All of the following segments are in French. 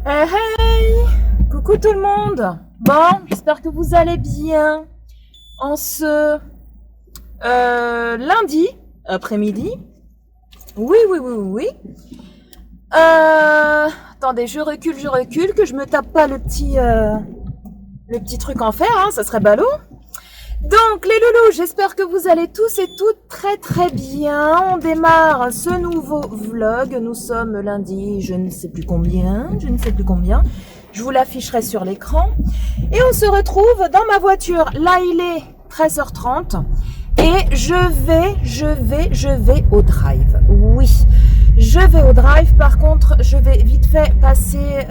Hey, coucou tout le monde. Bon, j'espère que vous allez bien en ce lundi après-midi. Oui. Attendez, je recule, que je me tape pas le petit truc en fer, hein, ça serait ballot. Donc les loulous, j'espère que vous allez tous et toutes très bien. On démarre ce nouveau vlog. Nous sommes lundi, je ne sais plus combien. Je vous l'afficherai sur l'écran. Et on se retrouve dans ma voiture. Là, il est 13h30 et je vais au drive. Oui, je vais au drive. Par contre, je vais vite fait passer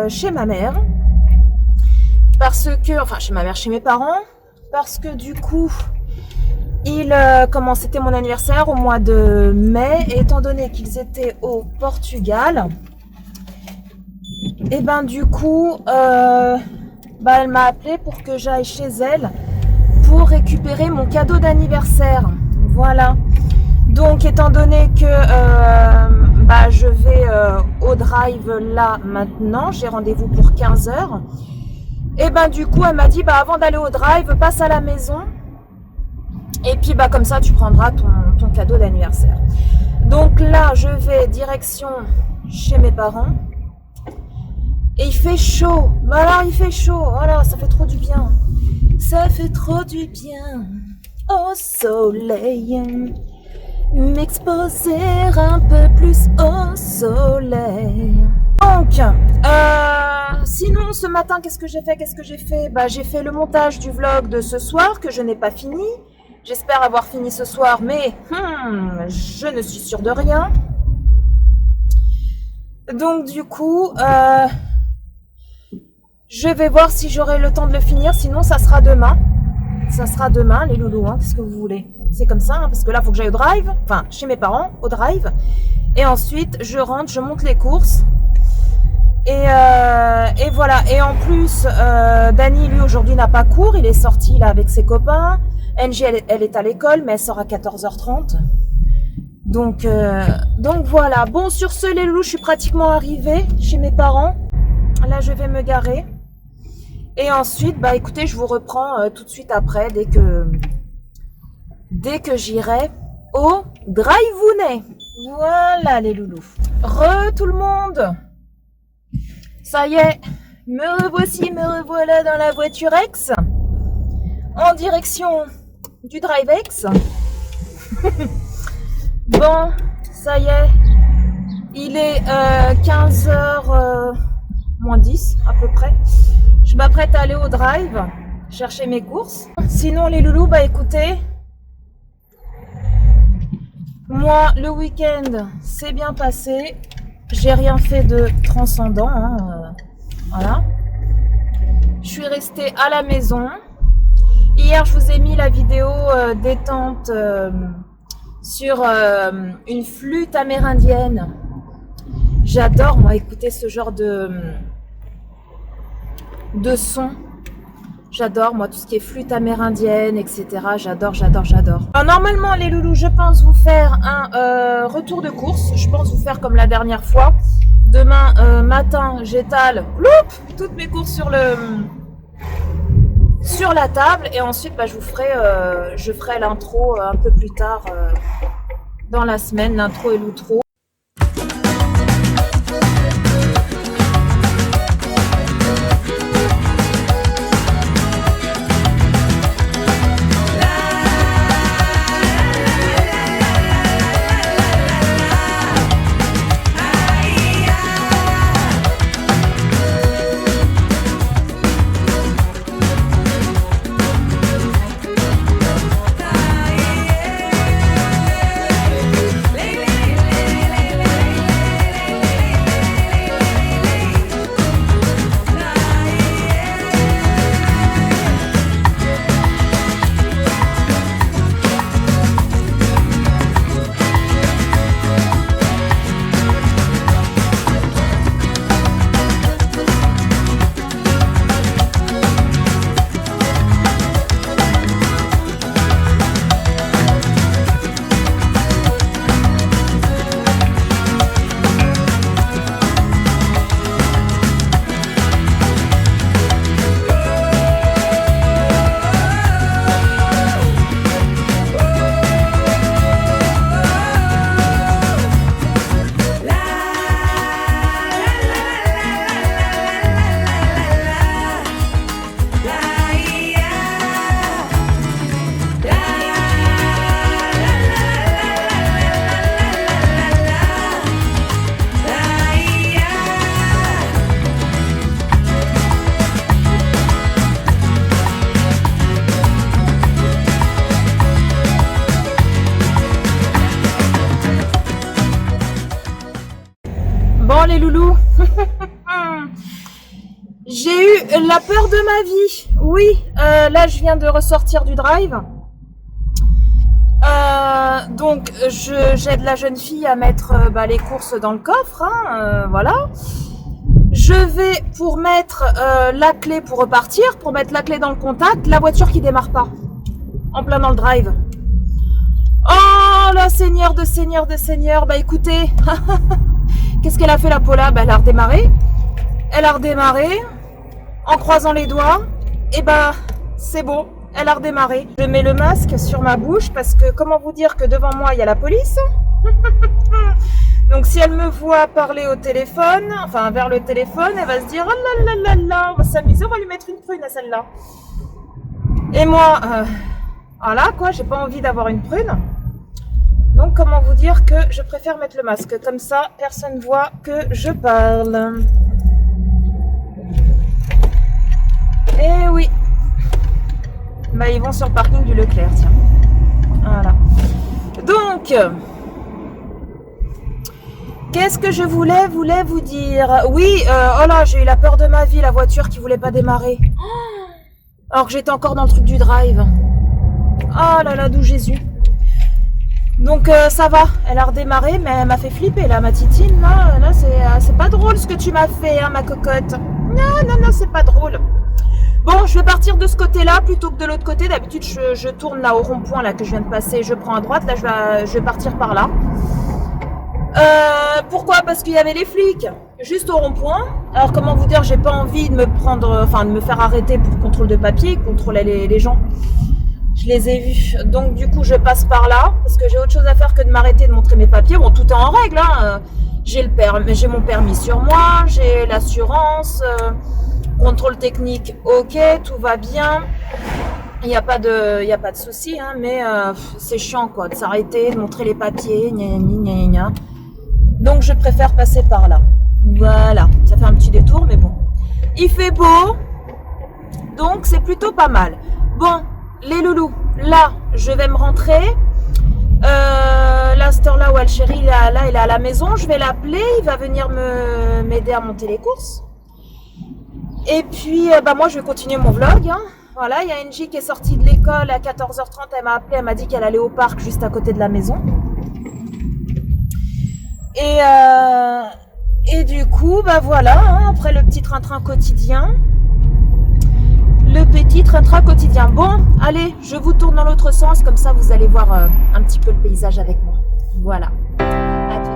chez ma mère. Chez mes parents. Parce que du coup, c'était mon anniversaire au mois de mai, et étant donné qu'ils étaient au Portugal, et ben du coup, elle m'a appelé pour que j'aille chez elle pour récupérer mon cadeau d'anniversaire. Voilà. Donc, étant donné que je vais au drive là maintenant, j'ai rendez-vous pour 15h. Et ben du coup elle m'a dit avant d'aller au drive, passe à la maison et puis comme ça tu prendras ton cadeau d'anniversaire. Donc là je vais direction chez mes parents et il fait chaud. Voilà, ça fait trop du bien. Au soleil, m'exposer un peu plus au soleil. Donc, sinon ce matin, qu'est-ce que j'ai fait? J'ai fait le montage du vlog de ce soir que je n'ai pas fini. J'espère avoir fini ce soir, mais je ne suis sûre de rien. Donc du coup, je vais voir si j'aurai le temps de le finir. Sinon, ça sera demain. Les loulous, hein, qu'est-ce que vous voulez? C'est comme ça, hein, parce que là, il faut que j'aille au drive. Enfin, chez mes parents, au drive. Et ensuite, je rentre, je monte les courses. Et voilà. Et en plus, Dani, lui, aujourd'hui, n'a pas cours. Il est sorti là avec ses copains. Angie, elle est à l'école, mais elle sort à 14h30. Donc voilà. Bon, sur ce, les loulous, je suis pratiquement arrivée chez mes parents. Là, je vais me garer. Et ensuite, écoutez, je vous reprends tout de suite après, dès que j'irai au drive-ounet. Voilà, les loulous. Tout le monde. Ça y est, me revoilà dans la voiture X, en direction du Drive X. Bon, ça y est, il est 15h moins 10 à peu près. Je m'apprête à aller au Drive, chercher mes courses. Sinon les loulous, écoutez, moi le week-end s'est bien passé. J'ai rien fait de transcendant, hein, voilà. Je suis restée à la maison. Hier, je vous ai mis la vidéo détente sur une flûte amérindienne. J'adore, moi, écouter ce genre de son. J'adore, moi, tout ce qui est flûte amérindienne, etc. J'adore. Alors, normalement, les loulous, je pense vous faire un retour de course. Je pense vous faire comme la dernière fois. Demain matin, j'étale toutes mes courses sur la table. Et ensuite, je ferai l'intro un peu plus tard dans la semaine, l'intro et l'outro. Bon les loulous, j'ai eu la peur de ma vie. Oui, là je viens de ressortir du drive. Donc j'aide la jeune fille à mettre les courses dans le coffre, hein, voilà. Je vais pour mettre la clé pour repartir, pour mettre la clé dans le contact, la voiture qui démarre pas, en plein dans le drive. Oh la seigneur de seigneur de seigneur, bah écoutez, qu'est-ce qu'elle a fait la Paula? Bah elle a redémarré, en croisant les doigts, et bah c'est bon. Elle a redémarré. Je mets le masque sur ma bouche parce que comment vous dire que devant moi il y a la police. Donc si elle me voit parler au téléphone, enfin vers le téléphone, elle va se dire oh là là là là, on va s'amuser, on va lui mettre une prune à celle-là. Et moi, voilà quoi, j'ai pas envie d'avoir une prune. Donc comment vous dire que je préfère mettre le masque, comme ça personne voit que je parle. Et oui. Bah ils vont sur le parking du Leclerc, tiens. Voilà. Donc, qu'est-ce que je voulais vous dire? Oui, oh là, j'ai eu la peur de ma vie, la voiture qui voulait pas démarrer. Alors que j'étais encore dans le truc du drive. Oh là là, d'où Jésus. Donc ça va, elle a redémarré, mais elle m'a fait flipper là, ma titine. Là c'est pas drôle ce que tu m'as fait, hein, ma cocotte. Non, c'est pas drôle. Bon, je vais partir de ce côté-là plutôt que de l'autre côté. D'habitude, je tourne là au rond-point là que je viens de passer. Je prends à droite. Là, je vais partir par là. Pourquoi? Parce qu'il y avait les flics juste au rond-point. Alors, comment vous dire, j'ai pas envie de de me faire arrêter pour contrôle de papier, contrôler les gens. Je les ai vus. Donc, du coup, je passe par là parce que j'ai autre chose à faire que de m'arrêter, de montrer mes papiers. Bon, tout est en règle, hein. J'ai mon permis sur moi, j'ai l'assurance. Contrôle technique, ok, tout va bien. Il n'y a pas de souci, hein, mais c'est chiant quoi, de s'arrêter, de montrer les papiers, gna gna gna gna. Donc je préfère passer par là. Voilà, ça fait un petit détour, mais bon. Il fait beau, donc c'est plutôt pas mal. Bon, les loulous, là, je vais me rentrer. Là, cette heure-là où elle chérie, il est à la maison, je vais l'appeler, il va venir m'aider à monter les courses. Et puis, moi, je vais continuer mon vlog. Hein. Voilà, il y a Angie qui est sortie de l'école à 14h30. Elle m'a appelé, elle m'a dit qu'elle allait au parc juste à côté de la maison. Et du coup, voilà, hein, après le petit train-train quotidien. Bon, allez, je vous tourne dans l'autre sens. Comme ça, vous allez voir un petit peu le paysage avec moi. Voilà. À tout.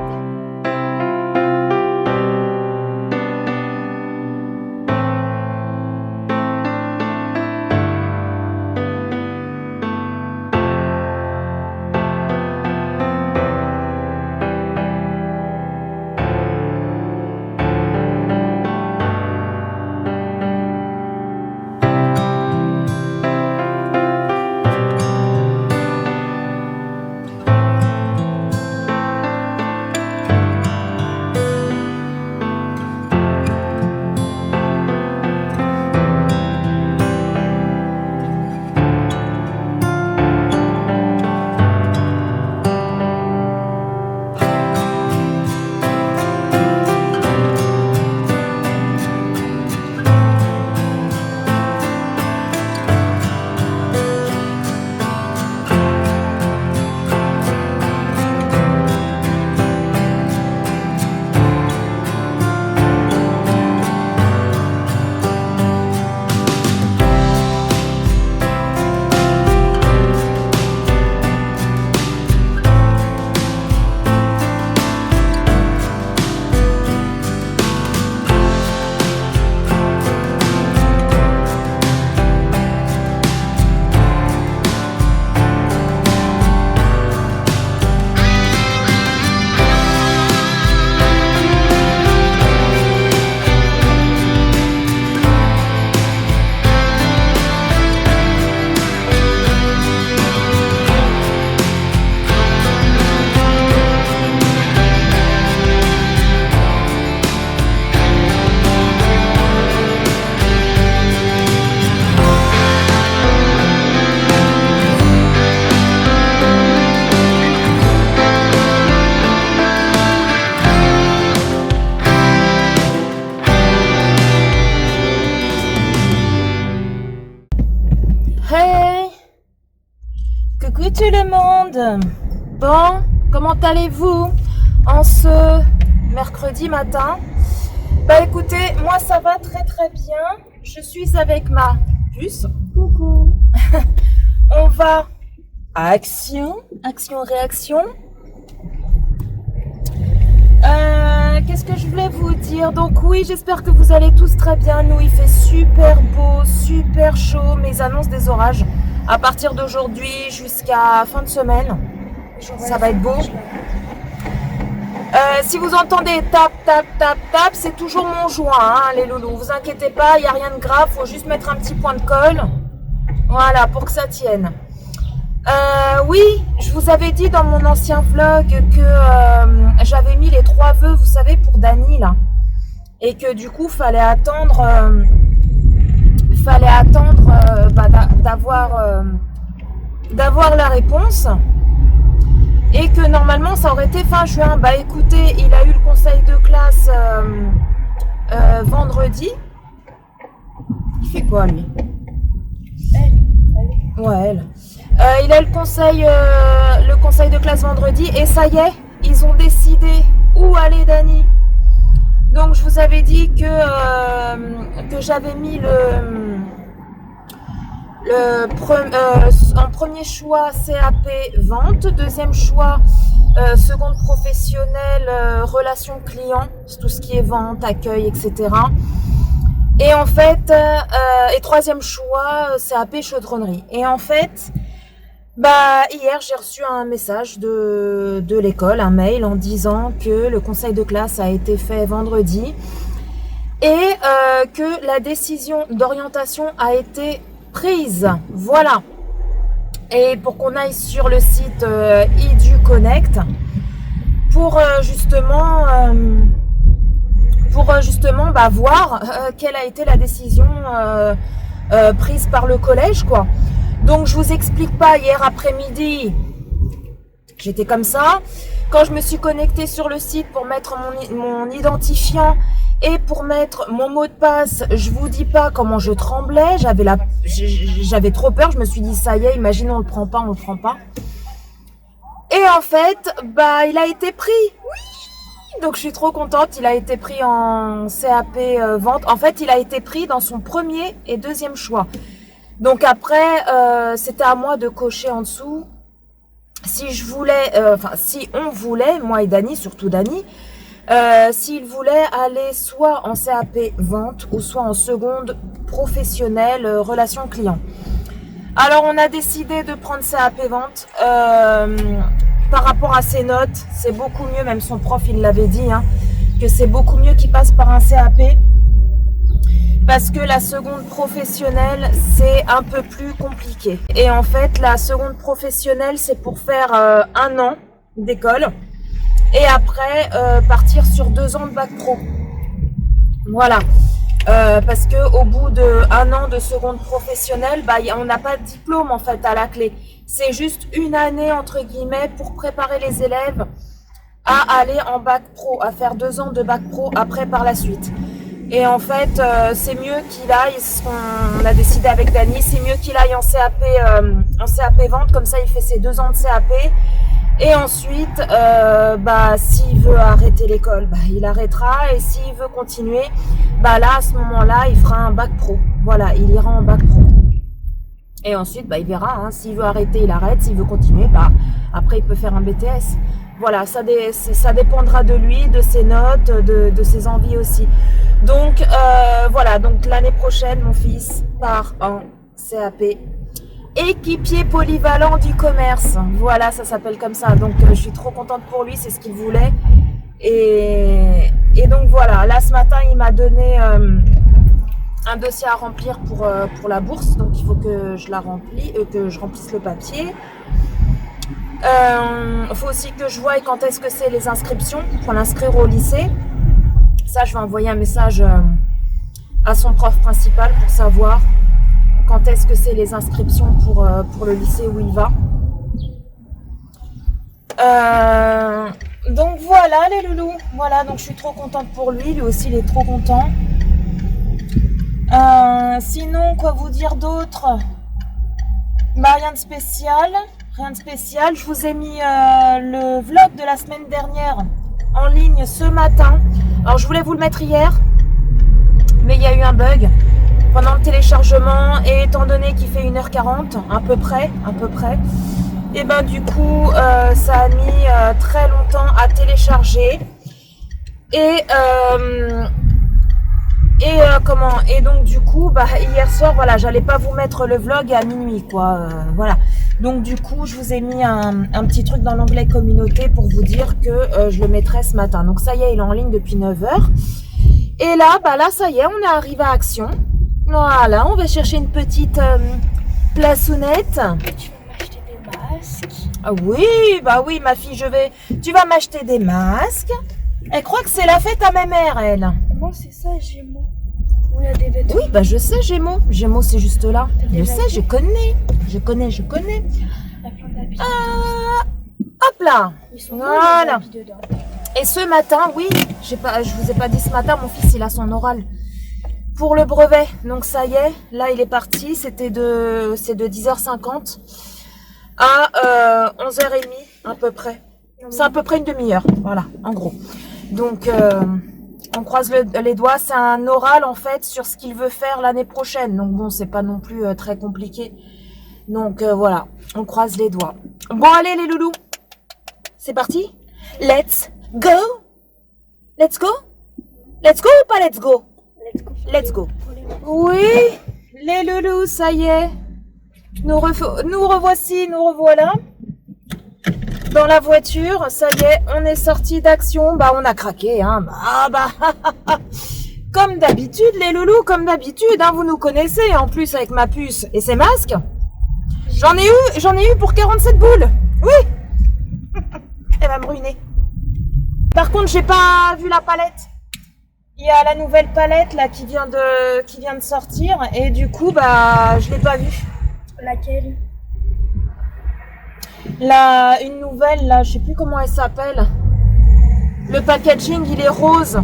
tout le monde. Bon, comment allez-vous en ce mercredi matin? Bah écoutez, moi ça va très très bien. Je suis avec ma puce. Coucou. On va à action, réaction. Qu'est-ce que je voulais vous dire? Donc oui, j'espère que vous allez tous très bien. Nous, il fait super beau, super chaud, mais ils annoncent des orages à partir d'aujourd'hui jusqu'à fin de semaine. Ça va être beau. Si vous entendez tap, tap, tap, tap, c'est toujours mon joint, hein, les loulous. Vous inquiétez pas, il n'y a rien de grave, faut juste mettre un petit point de colle. Voilà, pour que ça tienne. Oui, je vous avais dit dans mon ancien vlog que j'avais mis les 3 vœux, vous savez, pour Dany, là. Et que du coup, fallait attendre d'avoir la réponse. Et que normalement, ça aurait été fin juin. Bah écoutez, il a eu le conseil de classe vendredi. Il fait quoi, lui? Ouais, elle. Il a eu le conseil de classe vendredi et ça y est, ils ont décidé où aller Dany. Donc je vous avais dit que j'avais mis en premier choix CAP vente, deuxième choix seconde professionnelle relation client, tout ce qui est vente, accueil, etc. Et en fait, et troisième choix CAP chaudronnerie. Et en fait, bah hier j'ai reçu un message de l'école, un mail en disant que le conseil de classe a été fait vendredi et que la décision d'orientation a été prise. Voilà. Et pour qu'on aille sur le site EduConnect pour justement bah, voir quelle a été la décision prise par le collège, quoi. Donc je vous explique pas, hier après-midi, j'étais comme ça. Quand je me suis connectée sur le site pour mettre mon identifiant et pour mettre mon mot de passe, je vous dis pas comment je tremblais, j'avais trop peur, je me suis dit ça y est, imagine on le prend pas. Et en fait, bah il a été pris. Oui. Donc je suis trop contente, il a été pris en CAP vente. En fait, il a été pris dans son premier et deuxième choix. Donc après, c'était à moi de cocher en dessous. Si je voulais, si on voulait, moi et Dany, surtout Dany, s'il voulait aller soit en CAP vente ou soit en seconde professionnelle relation client. Alors on a décidé de prendre CAP vente. Par rapport à ses notes, c'est beaucoup mieux, même son prof il l'avait dit, hein, que c'est beaucoup mieux qu'il passe par un CAP. Parce que la seconde professionnelle, c'est un peu plus compliqué. Et en fait, la seconde professionnelle, c'est pour faire 1 an d'école. Et après, partir sur 2 ans de bac pro. Voilà. Parce que au bout de 1 an de seconde professionnelle, bah, on n'a pas de diplôme en fait à la clé. C'est juste une année, entre guillemets, pour préparer les élèves à aller en bac pro, à faire 2 ans de bac pro après par la suite. Et en fait, c'est mieux qu'il aille, ce qu'on a décidé avec Dany, c'est mieux qu'il aille en CAP vente, comme ça il fait ses 2 ans de CAP. Et ensuite, bah, s'il veut arrêter l'école, bah, il arrêtera. Et s'il veut continuer, bah, là, à ce moment-là, il fera un bac pro. Voilà, il ira en bac pro. Et ensuite, bah, il verra, hein, s'il veut arrêter, il arrête. S'il veut continuer, bah, après, il peut faire un BTS. Voilà, ça dépendra de lui, de ses notes, de ses envies aussi. Donc, voilà, donc l'année prochaine, mon fils part en CAP équipier polyvalent du commerce. Voilà, ça s'appelle comme ça. Donc, je suis trop contente pour lui, c'est ce qu'il voulait. Et donc, voilà, là, ce matin, il m'a donné un dossier à remplir pour la bourse. Donc, il faut que je remplisse le papier. Il faut aussi que je voie quand est-ce que c'est les inscriptions pour l'inscrire au lycée. Ça, je vais envoyer un message à son prof principal pour savoir quand est-ce que c'est les inscriptions pour le lycée où il va. Donc voilà les loulous. Voilà, donc je suis trop contente pour lui. Lui aussi, il est trop content. Sinon, quoi vous dire d'autre? Bah, rien de spécial. Rien de spécial. Je vous ai mis le vlog de la semaine dernière en ligne ce matin. Alors je voulais vous le mettre hier, mais il y a eu un bug pendant le téléchargement et étant donné qu'il fait 1h40 à peu près, et ben du coup ça a mis très longtemps à télécharger et donc du coup hier soir voilà, j'allais pas vous mettre le vlog à minuit quoi, voilà. Donc du coup je vous ai mis un petit truc dans l'onglet communauté pour vous dire que je le mettrai ce matin. Donc ça y est, il est en ligne depuis 9h. Et là ça y est, on est arrivé à Action. Voilà, on va chercher une petite plaçounette. Tu vas m'acheter des masques. Ah oui, oui ma fille, tu vas m'acheter des masques. Elle croit que c'est la fête à ma mère, elle. Moi c'est ça, Gémeaux. On a des vêtements. Oui, je sais, Gémeaux. Gémeaux, c'est juste là. Je sais, je connais. Je connais. Il y a plein d'habits. Hop là. Ils sont voilà. beaux, les habits dedans. Et ce matin, oui, je vous ai pas dit ce matin, mon fils, il a son oral pour le brevet. Donc ça y est, là, il est parti. C'est de 10h50 à 11h30 à peu près. C'est à peu près une demi-heure, voilà, en gros. Donc, on croise les doigts. C'est un oral, en fait, sur ce qu'il veut faire l'année prochaine. Donc, bon, c'est pas non plus très compliqué. Donc, voilà, on croise les doigts. Bon, allez, les loulous. C'est parti. Let's go. Let's go. Let's go ou pas let's go? Let's go. Oui, les loulous, ça y est. Nous revoici, nous revoilà. Dans la voiture, ça y est, on est sorti d'Action. On a craqué, hein. Comme d'habitude, les loulous, comme d'habitude, hein, vous nous connaissez. En plus, avec ma puce et ses masques, j'en ai eu pour 47 boules. Oui. Elle va me ruiner. Par contre, j'ai pas vu la palette. Il y a la nouvelle palette là qui vient de sortir et du coup, je l'ai pas vue. Laquelle? Une nouvelle, là, je sais plus comment elle s'appelle. Le packaging, il est rose.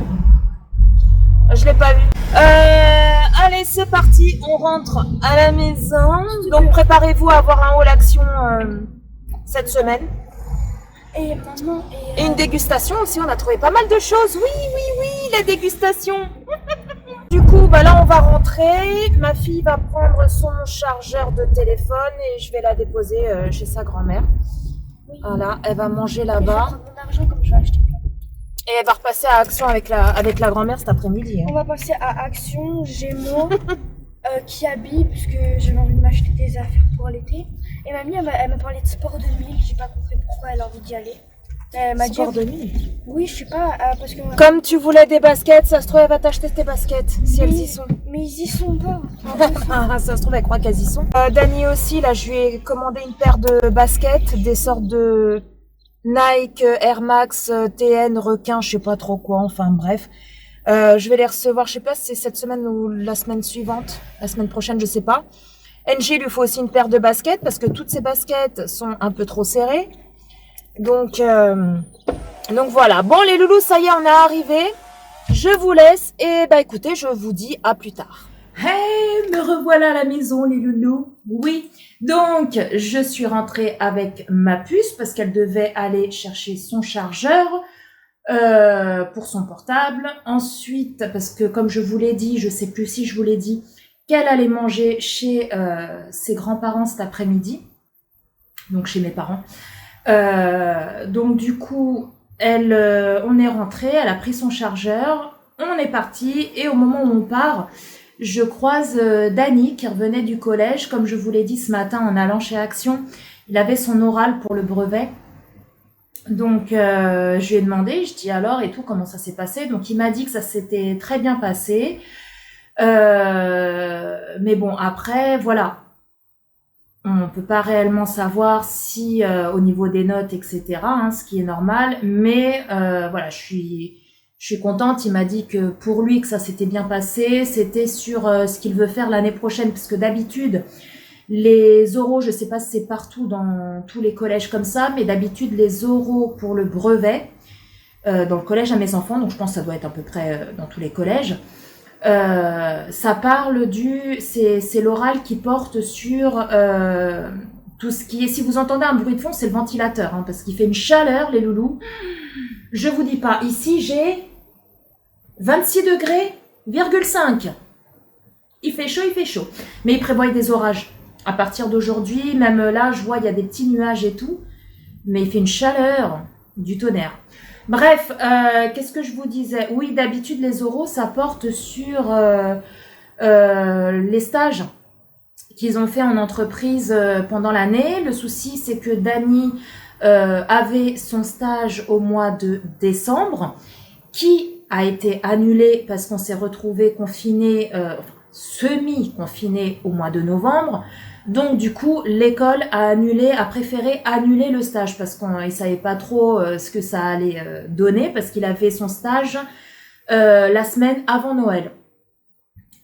Je l'ai pas vu. Allez, c'est parti. On rentre à la maison. Donc, préparez-vous à avoir un haul action cette semaine. Et maman... Et une dégustation aussi. On a trouvé pas mal de choses. Oui, la dégustation. Du coup, là, on va rentrer. Ma fille va prendre son chargeur de téléphone et je vais la déposer chez sa grand-mère. Oui. Voilà, elle va manger là-bas. Je vais prendre mon argent comme je vais acheter plein. Et elle va repasser à Action avec la grand-mère cet après-midi. Hein. On va passer à Action, Gémeaux, Kiabi, puisque j'avais envie de m'acheter des affaires pour l'été. Et mamie, elle m'a parlé de sport 2000. J'ai pas compris pourquoi elle a envie d'y aller. Elle m'a Sport dit... 2000. Oui, je sais pas, parce que... Comme tu voulais des baskets, ça se trouve, elle va t'acheter tes baskets, si elles y sont. Mais ils y sont pas. Ça se trouve, elle croit qu'elles y sont. Dani aussi, là, je lui ai commandé une paire de baskets, des sortes de Nike, Air Max, TN, requin, je sais pas trop quoi, enfin bref. Je vais les recevoir, je sais pas si c'est cette semaine ou la semaine suivante, la semaine prochaine, je sais pas. NG lui faut aussi une paire de baskets, parce que toutes ces baskets sont un peu trop serrées. Donc voilà. Bon les loulous, ça y est, on est arrivé. Je vous laisse et écoutez, je vous dis à plus tard. Hey, me revoilà à la maison les loulous. Oui, donc je suis rentrée avec ma puce parce qu'elle devait aller chercher son chargeur pour son portable. Ensuite, parce que comme je vous l'ai dit, je sais plus si je vous l'ai dit, qu'elle allait manger chez ses grands-parents cet après-midi. Donc chez mes parents. Donc du coup, on est rentré, elle a pris son chargeur, on est parti et au moment où on part, je croise Dani qui revenait du collège. Comme je vous l'ai dit ce matin en allant chez Action, il avait son oral pour le brevet. Donc je lui ai demandé, je dis alors et tout, comment ça s'est passé? Donc il m'a dit que ça s'était très bien passé. Mais bon, après, voilà. On ne peut pas réellement savoir si au niveau des notes, etc., hein, ce qui est normal, mais voilà, je suis contente. Il m'a dit que pour lui, que ça s'était bien passé, c'était sur ce qu'il veut faire l'année prochaine, parce que d'habitude, les oraux, je sais pas si c'est partout dans tous les collèges comme ça, mais d'habitude, les oraux pour le brevet, dans le collège à mes enfants, donc je pense que ça doit être à peu près dans tous les collèges, ça parle c'est l'oral qui porte sur tout ce qui est, si vous entendez un bruit de fond, c'est le ventilateur, hein, parce qu'il fait une chaleur, les loulous. Je vous dis pas, ici j'ai 26 degrés, 5. Il fait chaud. Mais il prévoit des orages. À partir d'aujourd'hui, même là, je vois, il y a des petits nuages et tout. Mais il fait une chaleur du tonnerre. Bref, qu'est-ce que je vous disais? Oui, d'habitude, les oraux, ça porte sur les stages qu'ils ont fait en entreprise pendant l'année. Le souci, c'est que Dany avait son stage au mois de décembre, qui a été annulé parce qu'on s'est retrouvé confiné, semi-confiné au mois de novembre. Donc du coup, l'école a préféré annuler le stage parce qu'il ne savait pas trop ce que ça allait donner, parce qu'il a fait son stage la semaine avant Noël.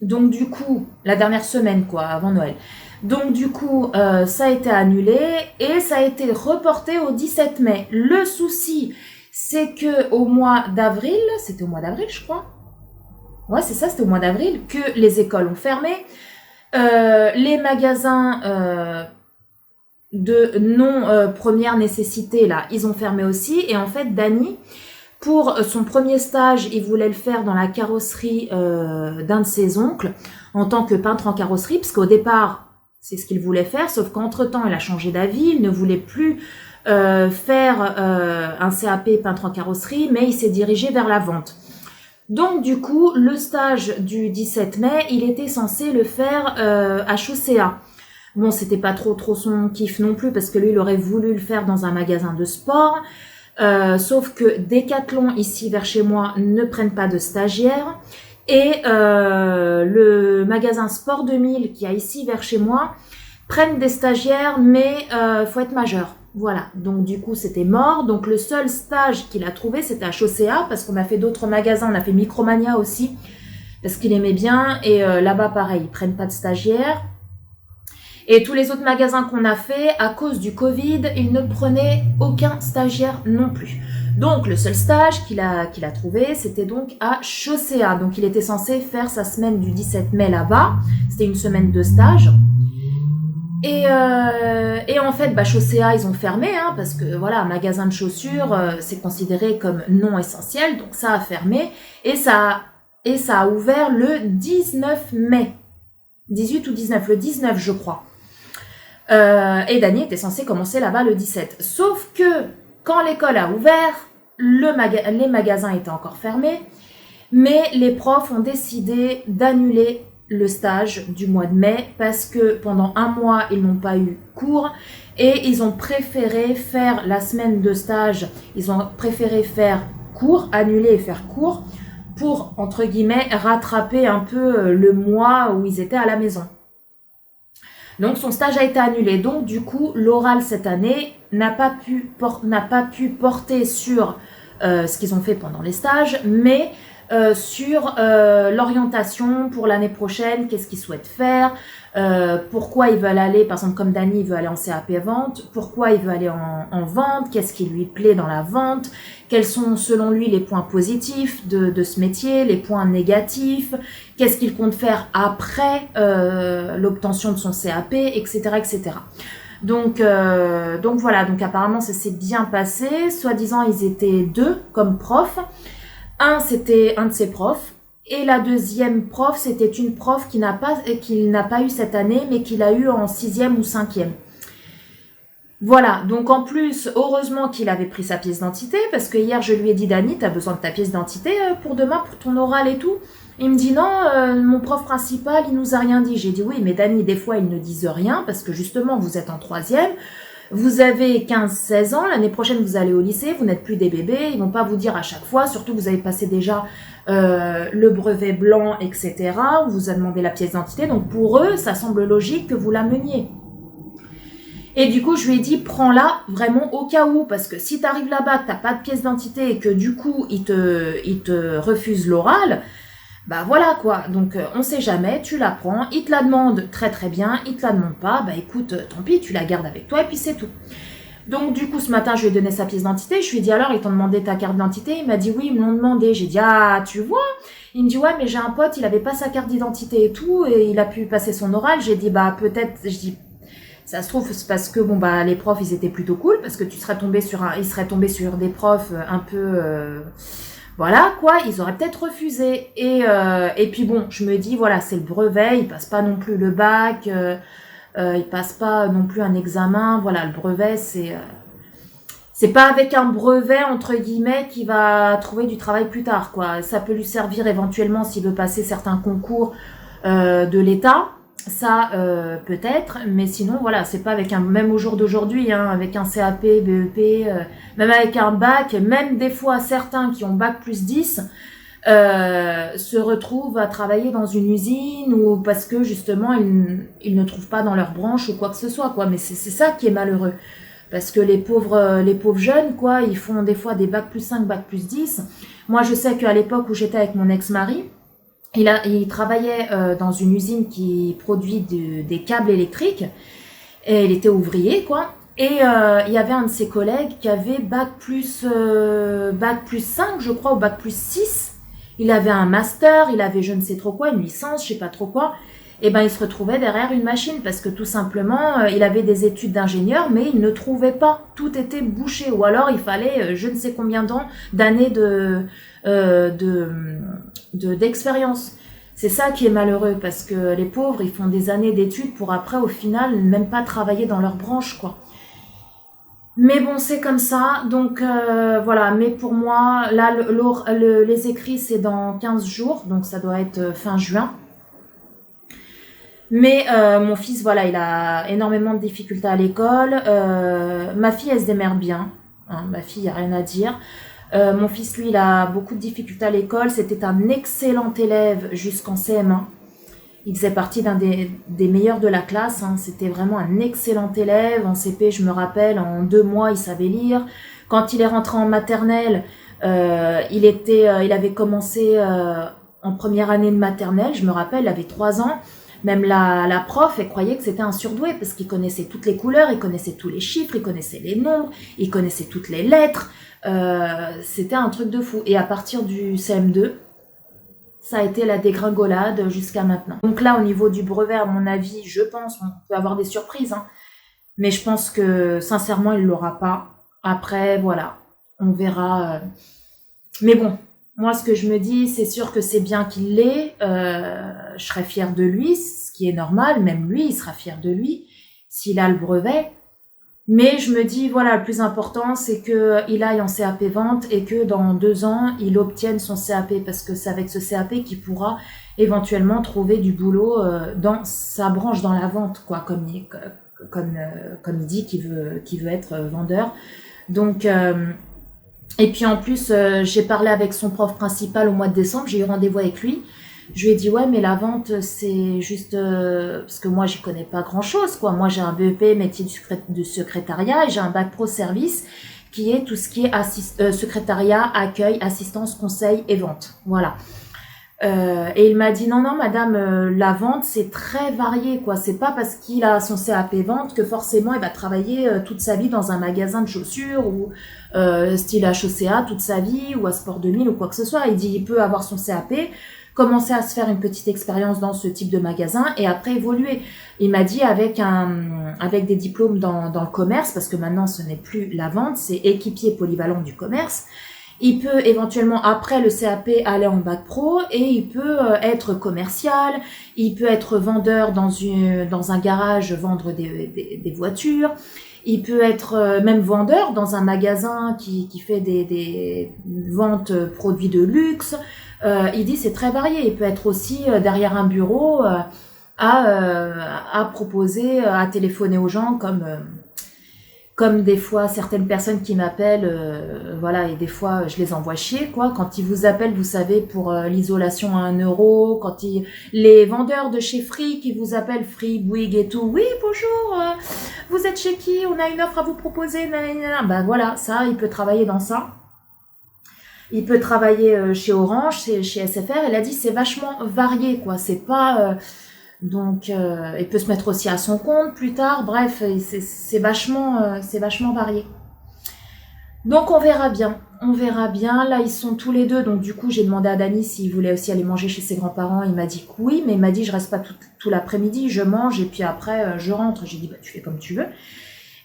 Donc du coup, la dernière semaine quoi, avant Noël. Donc du coup, ça a été annulé et ça a été reporté au 17 mai. Le souci, c'est que au mois d'avril, c'était au mois d'avril je crois. Ouais, c'est ça, c'était au mois d'avril que les écoles ont fermé. Les magasins de non première nécessité, là, ils ont fermé aussi. Et en fait, Dany, pour son premier stage, il voulait le faire dans la carrosserie d'un de ses oncles, en tant que peintre en carrosserie, parce qu'au départ, c'est ce qu'il voulait faire, sauf qu'entre-temps, il a changé d'avis, il ne voulait plus faire un CAP peintre en carrosserie, mais il s'est dirigé vers la vente. Donc du coup, le stage du 17 mai, il était censé le faire à Chaussea. Bon, c'était pas trop son kiff non plus, parce que lui, il aurait voulu le faire dans un magasin de sport. Sauf que Decathlon, ici vers chez moi, ne prennent pas de stagiaires. Et le magasin Sport 2000, qui a ici vers chez moi, prennent des stagiaires, mais faut être majeur. Voilà, donc du coup c'était mort. Donc le seul stage qu'il a trouvé, c'était à Chaussea, parce qu'on a fait d'autres magasins, on a fait Micromania aussi, parce qu'il aimait bien. Et là-bas pareil, ils prennent pas de stagiaires. Et tous les autres magasins qu'on a fait, à cause du Covid, ils ne prenaient aucun stagiaire non plus. Donc le seul stage qu'il a trouvé, c'était donc à Chaussea. Donc il était censé faire sa semaine du 17 mai là-bas. C'était une semaine de stage. Et en fait, Chaussea, ils ont fermé, hein, parce que voilà, un magasin de chaussures, c'est considéré comme non essentiel, donc ça a fermé, et ça a ouvert le 19 mai. 18 ou 19, le 19 je crois. Et Dany était censé commencer là-bas le 17. Sauf que quand l'école a ouvert, les magasins étaient encore fermés, mais les profs ont décidé d'annuler le stage du mois de mai, parce que pendant un mois, ils n'ont pas eu cours et ils ont préféré faire la semaine de stage, ils ont préféré faire cours, annuler et faire cours pour, entre guillemets, rattraper un peu le mois où ils étaient à la maison. Donc son stage a été annulé. Donc du coup, l'oral cette année n'a pas pu porter sur ce qu'ils ont fait pendant les stages, mais sur l'orientation pour l'année prochaine, qu'est-ce qu'ils souhaitent faire, pourquoi ils veulent aller, par exemple comme Dany, il veut aller en CAP vente, pourquoi il veut aller en vente, qu'est-ce qui lui plaît dans la vente, quels sont selon lui les points positifs de ce métier, les points négatifs, qu'est-ce qu'il compte faire après l'obtention de son CAP, etc. etc. Donc voilà, donc apparemment ça s'est bien passé, soi-disant ils étaient 2 comme profs. Un, c'était un de ses profs, et la deuxième prof, c'était une prof qu'il n'a pas eu cette année, mais qu'il a eu en 6e ou 5e. Voilà, donc en plus, heureusement qu'il avait pris sa pièce d'identité, parce que hier, je lui ai dit, Dany, t'as besoin de ta pièce d'identité pour demain, pour ton oral et tout. Il me dit, non, mon prof principal, il nous a rien dit. J'ai dit, oui, mais Dany, des fois, ils ne disent rien, parce que justement, vous êtes en 3e. Vous avez 15-16 ans, l'année prochaine vous allez au lycée, vous n'êtes plus des bébés, ils vont pas vous dire à chaque fois, surtout vous avez passé déjà le brevet blanc, etc. On vous a demandé la pièce d'identité, donc pour eux, ça semble logique que vous l'ameniez. Et du coup, je lui ai dit, prends-la vraiment au cas où, parce que si tu arrives là-bas, que tu n'as pas de pièce d'identité et que du coup, ils te refusent l'oral, voilà quoi, donc on sait jamais, tu la prends, il te la demande très très bien, il te la demande pas, écoute, tant pis, tu la gardes avec toi et puis c'est tout. Donc du coup ce matin je lui ai donné sa pièce d'identité, je lui ai dit alors ils t'ont demandé ta carte d'identité, il m'a dit oui ils me l'ont demandé, j'ai dit ah tu vois, il me dit ouais mais j'ai un pote, il avait pas sa carte d'identité et tout, et il a pu passer son oral, j'ai dit peut-être, je dis Ça se trouve, c'est parce que bon bah les profs ils étaient plutôt cool, parce que ils seraient tombés sur des profs un peu voilà quoi, ils auraient peut-être refusé. Et puis bon, je me dis voilà, c'est le brevet, ils passent pas non plus le bac, ils passent pas non plus un examen. Voilà, le brevet c'est pas avec un brevet entre guillemets qu'il va trouver du travail plus tard quoi. Ça peut lui servir éventuellement s'il veut passer certains concours de l'État, ça peut-être, mais sinon voilà, c'est pas avec même au jour d'aujourd'hui, hein, avec un CAP, BEP, même avec un bac, même des fois certains qui ont bac plus 10 se retrouvent à travailler dans une usine ou parce que justement ils ne trouvent pas dans leur branche ou quoi que ce soit quoi. Mais c'est ça qui est malheureux. Parce que les pauvres jeunes, quoi, ils font des fois des bac plus 5, bac plus 10. Moi, je sais qu'à l'époque où j'étais avec mon ex-mari, il travaillait dans une usine qui produit des câbles électriques. Et il était ouvrier, quoi. Et il y avait un de ses collègues qui avait bac plus 5, je crois, ou bac plus 6. Il avait un master, il avait je ne sais trop quoi, une licence, je sais pas trop quoi. Et ben il se retrouvait derrière une machine parce que tout simplement il avait des études d'ingénieur mais il ne trouvait pas, tout était bouché ou alors il fallait je ne sais combien d'années d'expérience. C'est ça qui est malheureux parce que les pauvres ils font des années d'études pour après au final même pas travailler dans leur branche quoi. Mais bon, c'est comme ça, donc voilà, mais pour moi, là, les écrits, c'est dans 15 jours, donc ça doit être fin juin. Mais mon fils, voilà, il a énormément de difficultés à l'école. Ma fille, elle se démerde bien. Hein, ma fille, il n'y a rien à dire. Mon fils, lui, il a beaucoup de difficultés à l'école. C'était un excellent élève jusqu'en CM1. Il faisait partie d'un des meilleurs de la classe. Hein. C'était vraiment un excellent élève. En CP, je me rappelle, en 2 mois, il savait lire. Quand il est rentré en maternelle, il avait commencé en première année de maternelle. Je me rappelle, il avait 3 ans. Même la prof, elle croyait que c'était un surdoué parce qu'il connaissait toutes les couleurs, il connaissait tous les chiffres, il connaissait les nombres, il connaissait toutes les lettres. C'était un truc de fou. Et à partir du CM2, ça a été la dégringolade jusqu'à maintenant. Donc là, au niveau du brevet, à mon avis, je pense, on peut avoir des surprises. Hein, mais je pense que, sincèrement, il ne l'aura pas. Après, voilà, on verra. Mais bon. Moi, ce que je me dis, c'est sûr que c'est bien qu'il l'ait. Je serais fière de lui, ce qui est normal. Même lui, il sera fier de lui s'il a le brevet. Mais je me dis, voilà, le plus important, c'est qu'il aille en CAP vente et que dans 2 ans, il obtienne son CAP. Parce que c'est avec ce CAP qu'il pourra éventuellement trouver du boulot dans sa branche, dans la vente, quoi, comme il dit qu'il veut être vendeur. Donc... et puis en plus, j'ai parlé avec son prof principal au mois de décembre, j'ai eu rendez-vous avec lui. Je lui ai dit, ouais, mais la vente, c'est juste... parce que moi, j'y connais pas grand-chose, quoi. Moi, j'ai un BEP, métier de secrétariat, et j'ai un bac pro service, qui est tout ce qui est secrétariat, accueil, assistance, conseil et vente. Voilà. Et il m'a dit, non, madame, la vente, c'est très varié, quoi. C'est pas parce qu'il a son CAP vente que forcément, il va travailler toute sa vie dans un magasin de chaussures ou style HECA toute sa vie ou à Sport 2000 ou quoi que ce soit. Il dit, il peut avoir son CAP, commencer à se faire une petite expérience dans ce type de magasin et après évoluer. Il m'a dit avec des diplômes dans le commerce, parce que maintenant, ce n'est plus la vente, c'est équipier polyvalent du commerce. Il peut éventuellement, après le CAP, aller en bac pro et il peut être commercial, il peut être vendeur dans un garage, vendre des voitures, il peut être même vendeur dans un magasin qui fait des ventes produits de luxe. Il dit c'est très varié, il peut être aussi derrière un bureau à proposer, à téléphoner aux gens comme des fois certaines personnes qui m'appellent, voilà, et des fois je les envoie chier, quoi. Quand ils vous appellent, vous savez, pour l'isolation à 1 euro, les vendeurs de chez Free qui vous appellent, Free, Bouygues et tout, oui, bonjour, vous êtes chez qui? On a une offre à vous proposer, nanana. Ben voilà, ça, il peut travailler dans ça. Il peut travailler chez Orange, chez SFR, elle a dit c'est vachement varié, quoi, c'est pas... Donc, il peut se mettre aussi à son compte plus tard. Bref, c'est vachement varié. Donc, on verra bien. On verra bien. Là, ils sont tous les deux. Donc, du coup, j'ai demandé à Dani s'il voulait aussi aller manger chez ses grands-parents. Il m'a dit que oui, mais il m'a dit je reste pas tout l'après-midi. Je mange et puis après, je rentre. J'ai dit, bah, tu fais comme tu veux.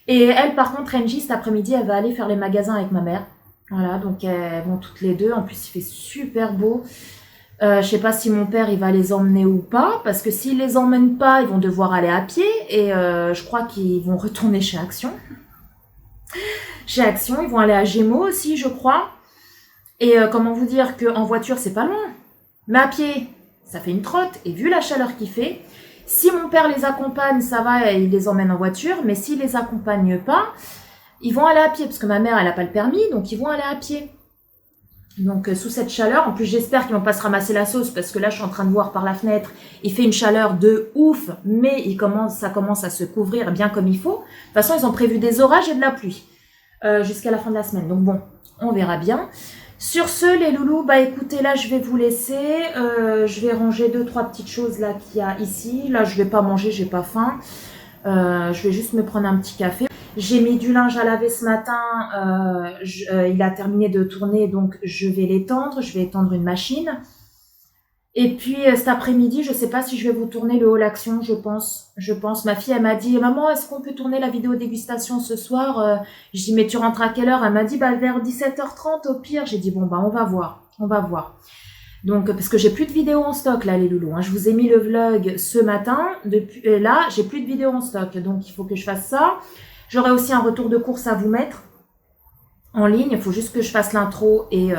Et elle, par contre, Angie, cet après-midi, elle va aller faire les magasins avec ma mère. Voilà, donc elles vont toutes les deux. En plus, il fait super beau. Je sais pas si mon père, il va les emmener ou pas. Parce que s'il les emmène pas, ils vont devoir aller à pied. Et je crois qu'ils vont retourner chez Action. Chez Action, ils vont aller à Gémeaux aussi, je crois. Et comment vous dire qu'en voiture, c'est pas loin. Mais à pied, ça fait une trotte. Et vu la chaleur qu'il fait, si mon père les accompagne, ça va, il les emmène en voiture. Mais s'il les accompagne pas, ils vont aller à pied. Parce que ma mère, elle n'a pas le permis, donc ils vont aller à pied. Donc sous cette chaleur, en plus j'espère qu'ils vont pas se ramasser la sauce. Parce que là, je suis en train de voir par la fenêtre, il fait une chaleur de ouf. Mais ça commence à se couvrir bien comme il faut. De toute façon, ils ont prévu des orages et de la pluie. Jusqu'à la fin de la semaine. Donc bon, on verra bien. Sur ce, les loulous, bah écoutez, là, je vais vous laisser. Je vais ranger 2-3 petites choses là qu'il y a ici. Là, je vais pas manger, j'ai pas faim. Je vais juste me prendre un petit café. J'ai mis du linge à laver ce matin. Il a terminé de tourner, donc je vais l'étendre. Je vais étendre une machine. Et puis cet après-midi, je sais pas si je vais vous tourner le haul action, je pense. Ma fille, elle m'a dit, maman, est-ce qu'on peut tourner la vidéo dégustation ce soir? Je dis, mais tu rentres à quelle heure? Elle m'a dit, bah vers 17h30 au pire. J'ai dit, bon, bah on va voir. Donc, parce que j'ai plus de vidéos en stock là, les loulous. Hein. Je vous ai mis le vlog ce matin. Depuis là, j'ai plus de vidéos en stock. Donc, il faut que je fasse ça. J'aurai aussi un retour de course à vous mettre en ligne. Il faut juste que je fasse l'intro et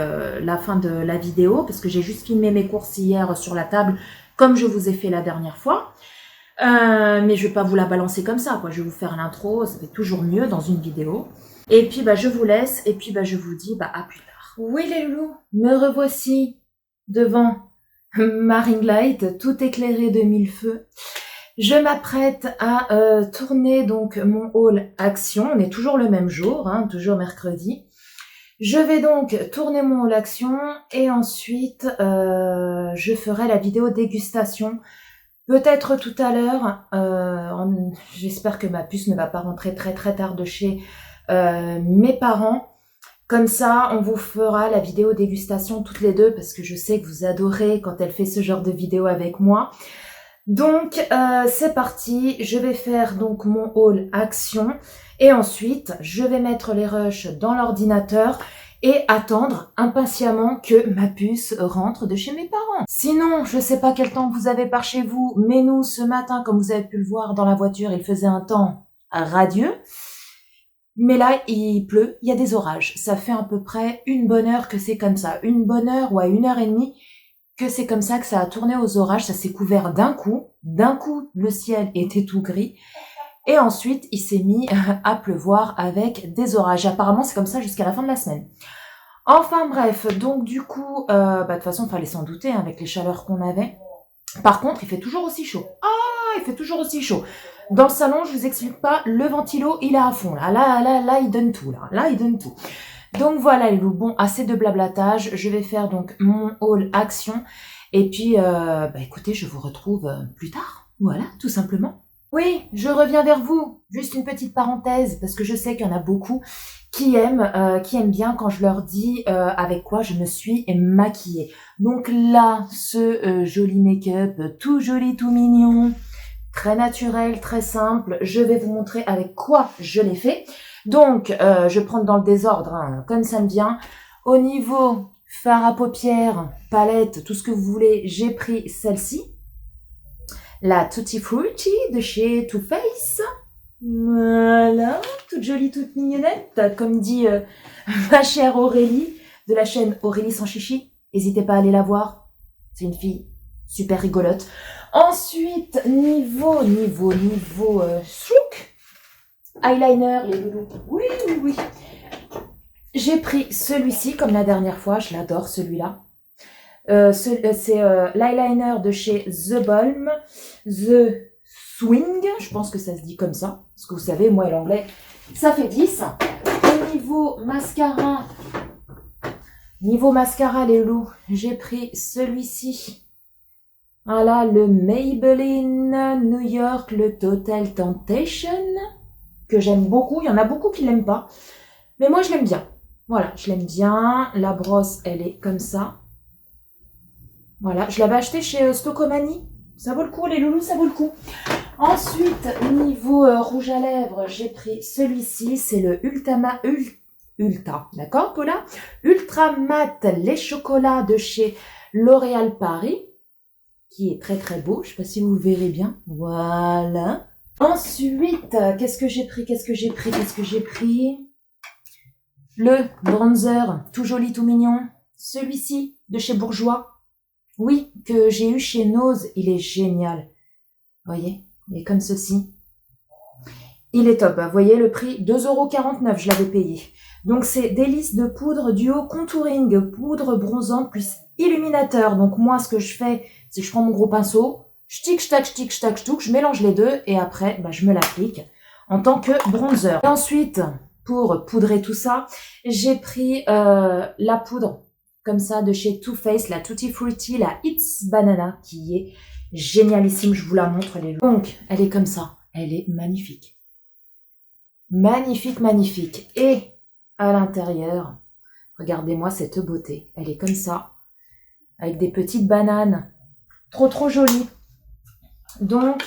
la fin de la vidéo parce que j'ai juste filmé mes courses hier sur la table comme je vous ai fait la dernière fois. Mais je vais pas vous la balancer comme ça, quoi. Je vais vous faire l'intro, ça fait toujours mieux dans une vidéo. Et puis bah je vous laisse et puis bah je vous dis bah à plus tard. Oui les loulous, me revoici devant ma ring light, tout éclairé de mille feux. Je m'apprête à tourner donc mon haul action. On est toujours le même jour, hein, toujours mercredi. Je vais donc tourner mon haul action et ensuite je ferai la vidéo dégustation. Peut-être tout à l'heure. J'espère que ma puce ne va pas rentrer très tard de chez mes parents. Comme ça, on vous fera la vidéo dégustation toutes les deux parce que je sais que vous adorez quand elle fait ce genre de vidéo avec moi. Donc c'est parti, je vais faire donc mon haul action et ensuite je vais mettre les rushs dans l'ordinateur et attendre impatiemment que ma puce rentre de chez mes parents. Sinon, je sais pas quel temps vous avez par chez vous, mais nous ce matin, comme vous avez pu le voir dans la voiture, il faisait un temps radieux. Mais là, il pleut, il y a des orages. Ça fait à peu près une bonne heure que c'est comme ça. Une bonne heure ou à 1h30 que c'est comme ça que ça a tourné aux orages. Ça s'est couvert d'un coup. D'un coup, le ciel était tout gris. Et ensuite, il s'est mis à pleuvoir avec des orages. Apparemment, c'est comme ça jusqu'à la fin de la semaine. Enfin bref, donc du coup, de toute façon, il fallait s'en douter hein, avec les chaleurs qu'on avait. Par contre, il fait toujours aussi chaud. Ah, il fait toujours aussi chaud. Dans le salon, je vous explique pas, le ventilo, il est à fond. Là, il donne tout. Là, il donne tout. Donc voilà les loups, bon, assez de blablatage. Je vais faire donc mon haul action. Et puis, écoutez, je vous retrouve plus tard. Voilà, tout simplement. Oui, je reviens vers vous. Juste une petite parenthèse, parce que je sais qu'il y en a beaucoup qui aiment bien quand je leur dis avec quoi je me suis maquillée. Donc là, ce joli make-up, tout joli, tout mignon, très naturel, très simple. Je vais vous montrer avec quoi je l'ai fait. Donc, je vais prendre dans le désordre, hein, comme ça me vient. Au niveau fard à paupières, palette, tout ce que vous voulez, j'ai pris celle-ci. La Tutti Frutti de chez Too Faced. Voilà, toute jolie, toute mignonnette, comme dit ma chère Aurélie, de la chaîne Aurélie sans chichi. N'hésitez pas à aller la voir, c'est une fille super rigolote. Ensuite, niveau chouk, eyeliner, les loulous, oui. J'ai pris celui-ci, comme la dernière fois, je l'adore celui-là. C'est l'eyeliner de chez The Balm, The Swing, je pense que ça se dit comme ça, parce que vous savez, moi et l'anglais, ça fait 10. Au niveau mascara, les loups, j'ai pris celui-ci. Voilà, le Maybelline New York, le Total Temptation, que j'aime beaucoup. Il y en a beaucoup qui l'aiment pas, mais moi je l'aime bien. Voilà, je l'aime bien. La brosse, elle est comme ça. Voilà, je l'avais acheté chez Stocomanie. Ça vaut le coup, les loulous, ça vaut le coup. Ensuite, niveau rouge à lèvres, j'ai pris celui-ci. C'est le Ulta, d'accord, Paula? Ultra Mat Les Chocolats de chez L'Oréal Paris, qui est très très beau. Je sais pas si vous verrez bien. Voilà. Ensuite, qu'est-ce que j'ai pris? Le bronzer, tout joli, tout mignon. Celui-ci, de chez Bourjois. Oui, que j'ai eu chez Nose. Il est génial. Vous voyez? Il est comme ceci. Il est top. Vous voyez le prix? 2,49 €, je l'avais payé. Donc, c'est délice de poudre duo contouring, poudre bronzante plus illuminateur. Donc, moi, ce que je fais, c'est que je prends mon gros pinceau, je mélange les deux et après, bah, je me l'applique en tant que bronzer. Et ensuite, pour poudrer tout ça, j'ai pris la poudre comme ça de chez Too Faced, la Tutti Frutti, la It's Banana, qui est génialissime. Je vous la montre. Donc, elle est comme ça. Elle est magnifique. Magnifique, magnifique. Et à l'intérieur, regardez-moi cette beauté. Elle est comme ça, avec des petites bananes. Trop, trop jolie. Donc,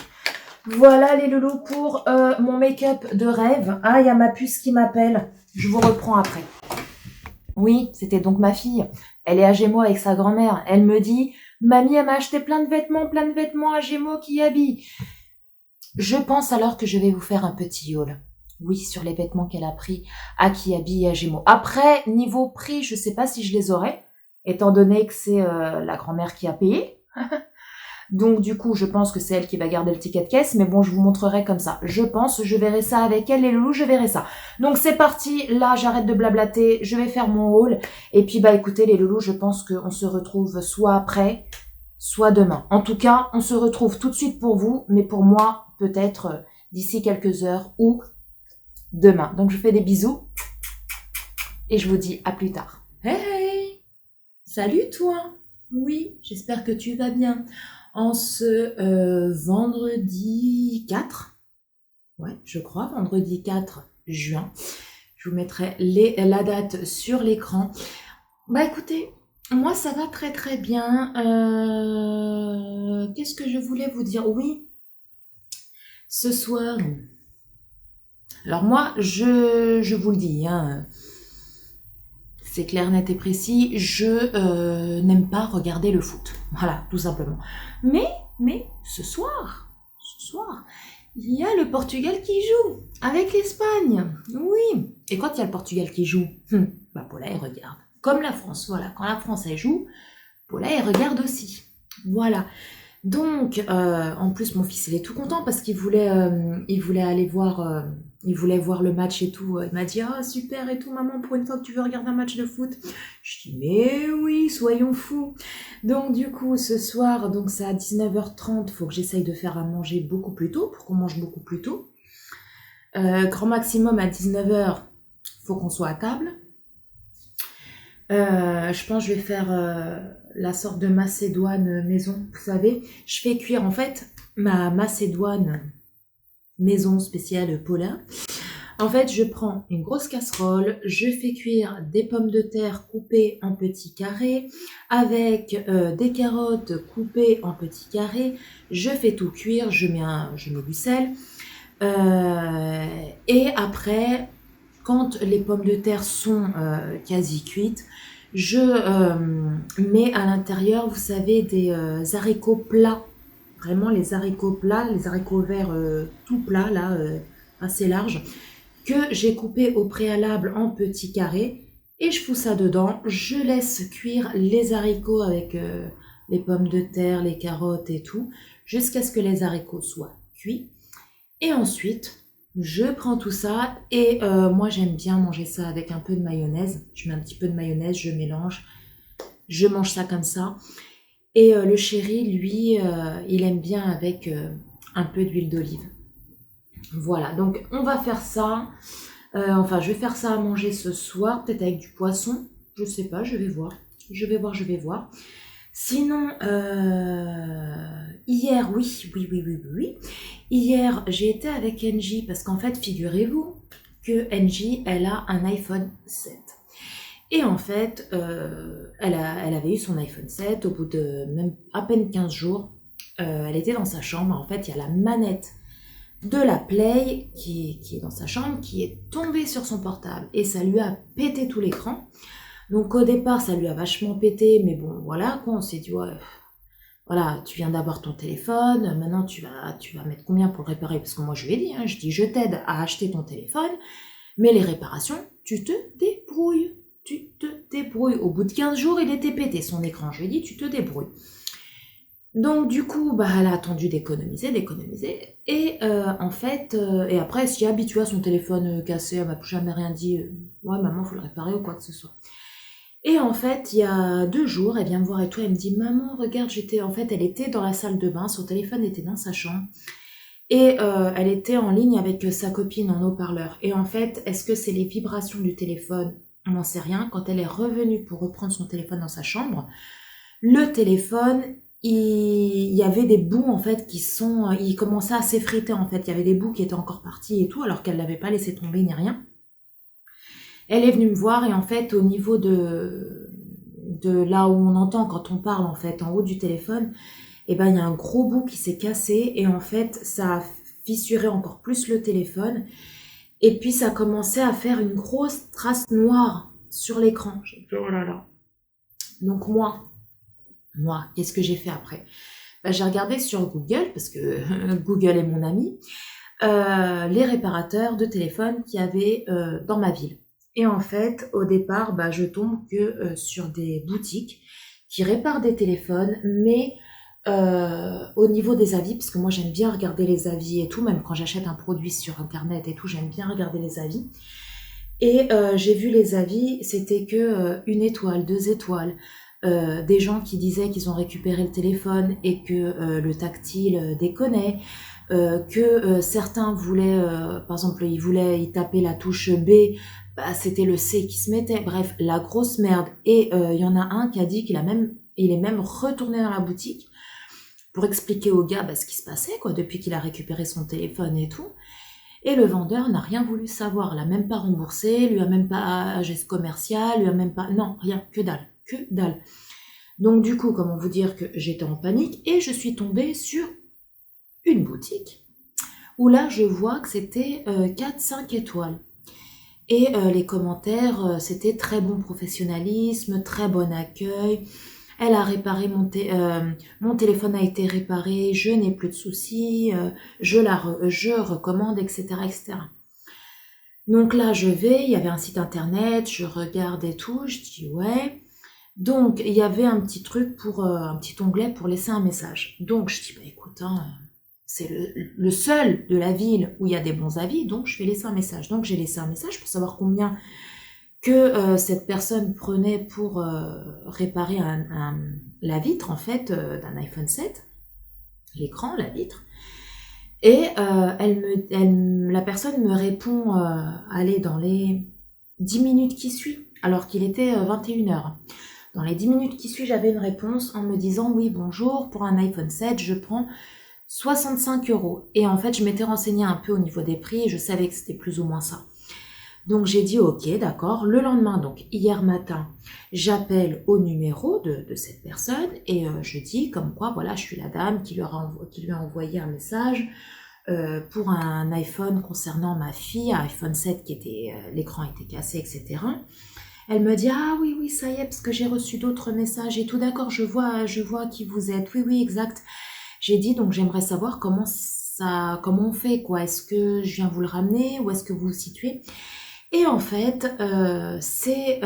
voilà les loulous pour mon make-up de rêve. Ah, il y a ma puce qui m'appelle. Je vous reprends après. Oui, c'était donc ma fille. Elle est à Gémeaux avec sa grand-mère. Elle me dit, mamie, elle m'a acheté plein de vêtements à Gémeaux qui habillent. Je pense alors que je vais vous faire un petit haul. Oui, sur les vêtements qu'elle a pris à Kiabi et à Gémeaux. Après, niveau prix, je sais pas si je les aurai, étant donné que c'est la grand-mère qui a payé. Donc, du coup, je pense que c'est elle qui va garder le ticket de caisse. Mais bon, je vous montrerai comme ça. Je pense, je verrai ça avec elle, les loulous, je verrai ça. Donc, c'est parti. Là, j'arrête de blablater. Je vais faire mon haul. Et puis, bah, écoutez, les loulous, je pense qu'on se retrouve soit après, soit demain. En tout cas, on se retrouve tout de suite pour vous. Mais pour moi, peut-être d'ici quelques heures ou demain. Donc, je fais des bisous. Et je vous dis à plus tard. Hey! Salut, toi! Oui, j'espère que tu vas bien. En ce vendredi 4, ouais, je crois, vendredi 4 juin. Je vous mettrai la date sur l'écran. Bah écoutez, moi ça va très très bien. Qu'est-ce que je voulais vous dire? Oui, ce soir. Alors moi, je vous le dis, hein, c'est clair, net et précis, je n'aime pas regarder le foot. Voilà, tout simplement. Mais ce soir, il y a le Portugal qui joue avec l'Espagne. Oui. Et quand il y a le Portugal qui joue, bah Paula, elle regarde. Comme la France, voilà. Quand la France, elle joue, Paula, elle regarde aussi. Voilà. Donc, en plus, mon fils, il est tout content parce qu'il voulait aller voir... il voulait voir le match et tout. Il m'a dit, ah, super et tout, maman, pour une fois que tu veux regarder un match de foot. Je dis, mais oui, soyons fous. Donc, du coup, ce soir, donc c'est à 19h30, faut que j'essaye de faire à manger beaucoup plus tôt, pour qu'on mange beaucoup plus tôt. Grand maximum à 19h, faut qu'on soit à table. Je pense que je vais faire la sorte de macédoine maison. Vous savez, je fais cuire en fait ma macédoine maison spéciale Paula. En fait, je prends une grosse casserole, je fais cuire des pommes de terre coupées en petits carrés avec des carottes coupées en petits carrés. Je fais tout cuire, je mets du sel. Et après, quand les pommes de terre sont quasi cuites, je mets à l'intérieur, vous savez, des haricots plats. Vraiment les haricots plats, les haricots verts tout plats, là, assez larges, que j'ai coupé au préalable en petits carrés. Et je fous ça dedans. Je laisse cuire les haricots avec les pommes de terre, les carottes et tout, jusqu'à ce que les haricots soient cuits. Et ensuite, je prends tout ça et moi j'aime bien manger ça avec un peu de mayonnaise. Je mets un petit peu de mayonnaise, je mélange, je mange ça comme ça. Et le chéri, lui, il aime bien avec un peu d'huile d'olive. Voilà, donc on va faire ça. Enfin, je vais faire ça à manger ce soir, peut-être avec du poisson. Je sais pas, je vais voir. Je vais voir. Sinon, hier, oui. Hier, j'ai été avec Angie parce qu'en fait, figurez-vous que Angie, elle a un iPhone 7. Et en fait, elle avait eu son iPhone 7 au bout de même à peine 15 jours. Elle était dans sa chambre. En fait, il y a la manette de la Play qui est dans sa chambre, qui est tombée sur son portable. Et ça lui a pété tout l'écran. Donc au départ, ça lui a vachement pété. Mais bon, voilà, quoi, on s'est dit, ouais, voilà, tu viens d'avoir ton téléphone. Maintenant, tu vas mettre combien pour le réparer? Parce que moi, je lui ai dit, hein, je dis, je t'aide à acheter ton téléphone. Mais les réparations, tu te débrouilles. Tu te débrouilles. Au bout de 15 jours, il était pété son écran. Je lui ai dit, tu te débrouilles. Donc du coup, bah, elle a attendu d'économiser. Et en fait, et après, elle s'y est habituée à son téléphone cassé. Elle m'a plus jamais rien dit. Ouais, maman, faut le réparer ou quoi que ce soit. Et en fait, il y a 2 jours, elle vient me voir et tout. Elle me dit, maman, regarde, en fait, elle était dans la salle de bain. Son téléphone était dans sa chambre. Et elle était en ligne avec sa copine en haut-parleur. Et en fait, est-ce que c'est les vibrations du téléphone? On n'en sait rien. Quand elle est revenue pour reprendre son téléphone dans sa chambre, le téléphone, il y avait des bouts en fait il commençait à s'effriter en fait. Il y avait des bouts qui étaient encore partis et tout, alors qu'elle l'avait pas laissé tomber ni rien. Elle est venue me voir et en fait, au niveau de là où on entend quand on parle en fait, en haut du téléphone, et ben il y a un gros bout qui s'est cassé et en fait ça a fissuré encore plus le téléphone et puis ça a commencé à faire une grosse trace noire sur l'écran. J'ai dit oh là là. Donc moi, qu'est-ce que j'ai fait après? Ben, j'ai regardé sur Google parce que Google est mon ami, les réparateurs de téléphone qu'il y avait dans ma ville. Et en fait, au départ, bah, je tombe que sur des boutiques qui réparent des téléphones, mais au niveau des avis, parce que moi j'aime bien regarder les avis et tout, même quand j'achète un produit sur internet et tout, j'aime bien regarder les avis. Et j'ai vu les avis, c'était que 1 étoile, 2 étoiles, des gens qui disaient qu'ils ont récupéré le téléphone et que le tactile déconnait, que certains voulaient, par exemple, ils tapaient la touche B, bah, c'était le C qui se mettait, bref, la grosse merde. Et il y en a un qui a dit il est même retourné dans la boutique pour expliquer au gars bah, ce qui se passait, quoi, depuis qu'il a récupéré son téléphone et tout. Et le vendeur n'a rien voulu savoir, l'a même pas remboursé, lui a même pas geste commercial, lui a même pas... Non, rien, que dalle. Donc du coup, comment vous dire que j'étais en panique et je suis tombée sur une boutique où là, je vois que c'était 4-5 étoiles. Et les commentaires, c'était très bon professionnalisme, très bon accueil. Elle a réparé mon téléphone a été réparé, je n'ai plus de soucis, je recommande, etc., etc. Donc là, il y avait un site internet, je regarde et tout, je dis ouais. Donc, il y avait un petit truc un petit onglet pour laisser un message. Donc, je dis, bah écoute, hein, c'est le seul de la ville où il y a des bons avis, donc je vais laisser un message. Donc, j'ai laissé un message pour savoir combien que cette personne prenait pour réparer la vitre, en fait, d'un iPhone 7, l'écran, la vitre. Et la personne me répond, allez, dans les 10 minutes qui suivent, alors qu'il était 21h. Dans les 10 minutes qui suivent, j'avais une réponse en me disant, oui, bonjour, pour un iPhone 7, je prends 65 €. Et en fait, je m'étais renseignée un peu au niveau des prix et je savais que c'était plus ou moins ça. Donc, j'ai dit, ok, d'accord. Le lendemain, donc hier matin, j'appelle au numéro de cette personne et je dis comme quoi, voilà, je suis la dame qui lui a envoyé un message pour un iPhone concernant ma fille, un iPhone 7 l'écran était cassé, etc. Elle me dit, ah oui, ça y est, parce que j'ai reçu d'autres messages et tout, d'accord, je vois qui vous êtes, oui, exact. J'ai dit, donc j'aimerais savoir comment on fait, quoi, est-ce que je viens vous le ramener ou est-ce que vous vous situez? Et en fait, c'est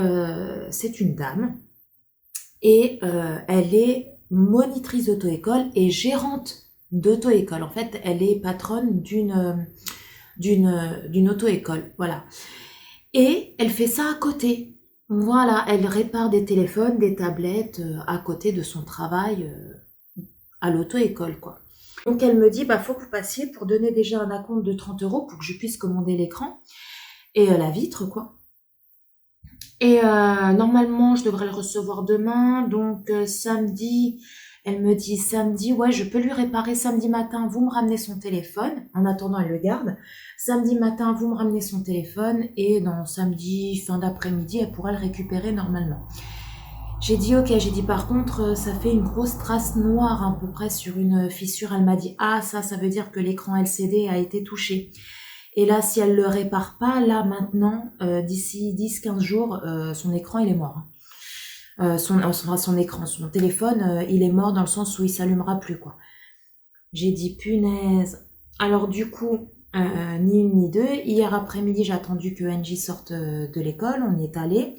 une dame et elle est monitrice d'auto-école et gérante d'auto-école. En fait, elle est patronne d'une auto-école, voilà. Et elle fait ça à côté. Voilà, elle répare des téléphones, des tablettes à côté de son travail à l'auto-école, quoi. Donc elle me dit, bah faut que vous passiez pour donner déjà un acompte de 30 € pour que je puisse commander l'écran et la vitre, quoi. Et normalement, je devrais le recevoir demain, donc samedi, Elle me dit samedi, ouais, je peux lui réparer samedi matin, vous me ramenez son téléphone. En attendant, elle le garde. Samedi matin, vous me ramenez son téléphone et dans samedi, fin d'après-midi, elle pourra le récupérer normalement. J'ai dit ok, j'ai dit par contre, ça fait une grosse trace noire à peu près sur une fissure. Elle m'a dit ah ça veut dire que l'écran LCD a été touché. Et là, si elle le répare pas, là maintenant, d'ici 10-15 jours, son écran il est mort. Son écran, son téléphone, il est mort dans le sens où il s'allumera plus quoi. J'ai dit punaise. Alors du coup, ni une ni deux. Hier après-midi, j'ai attendu que Angie sorte de l'école. On y est allé.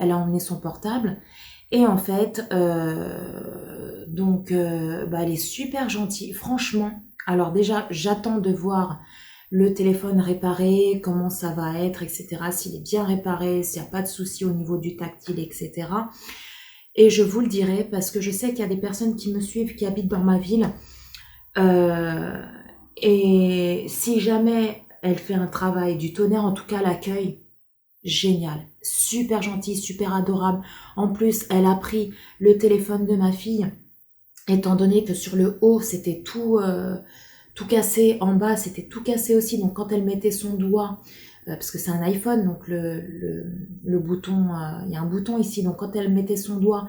Elle a emmené son portable. Et en fait, elle est super gentille. Franchement, alors déjà, j'attends de voir le téléphone réparé, comment ça va être, etc. S'il est bien réparé, s'il n'y a pas de souci au niveau du tactile, etc. Et je vous le dirai parce que je sais qu'il y a des personnes qui me suivent, qui habitent dans ma ville. Et si jamais elle fait un travail du tonnerre, en tout cas l'accueil, génial, super gentil, super adorable. En plus, elle a pris le téléphone de ma fille, étant donné que sur le haut, c'était tout cassé, en bas, c'était tout cassé aussi. Donc quand elle mettait son doigt, parce que c'est un iPhone, donc le bouton, il y a un bouton ici, donc quand elle mettait son doigt,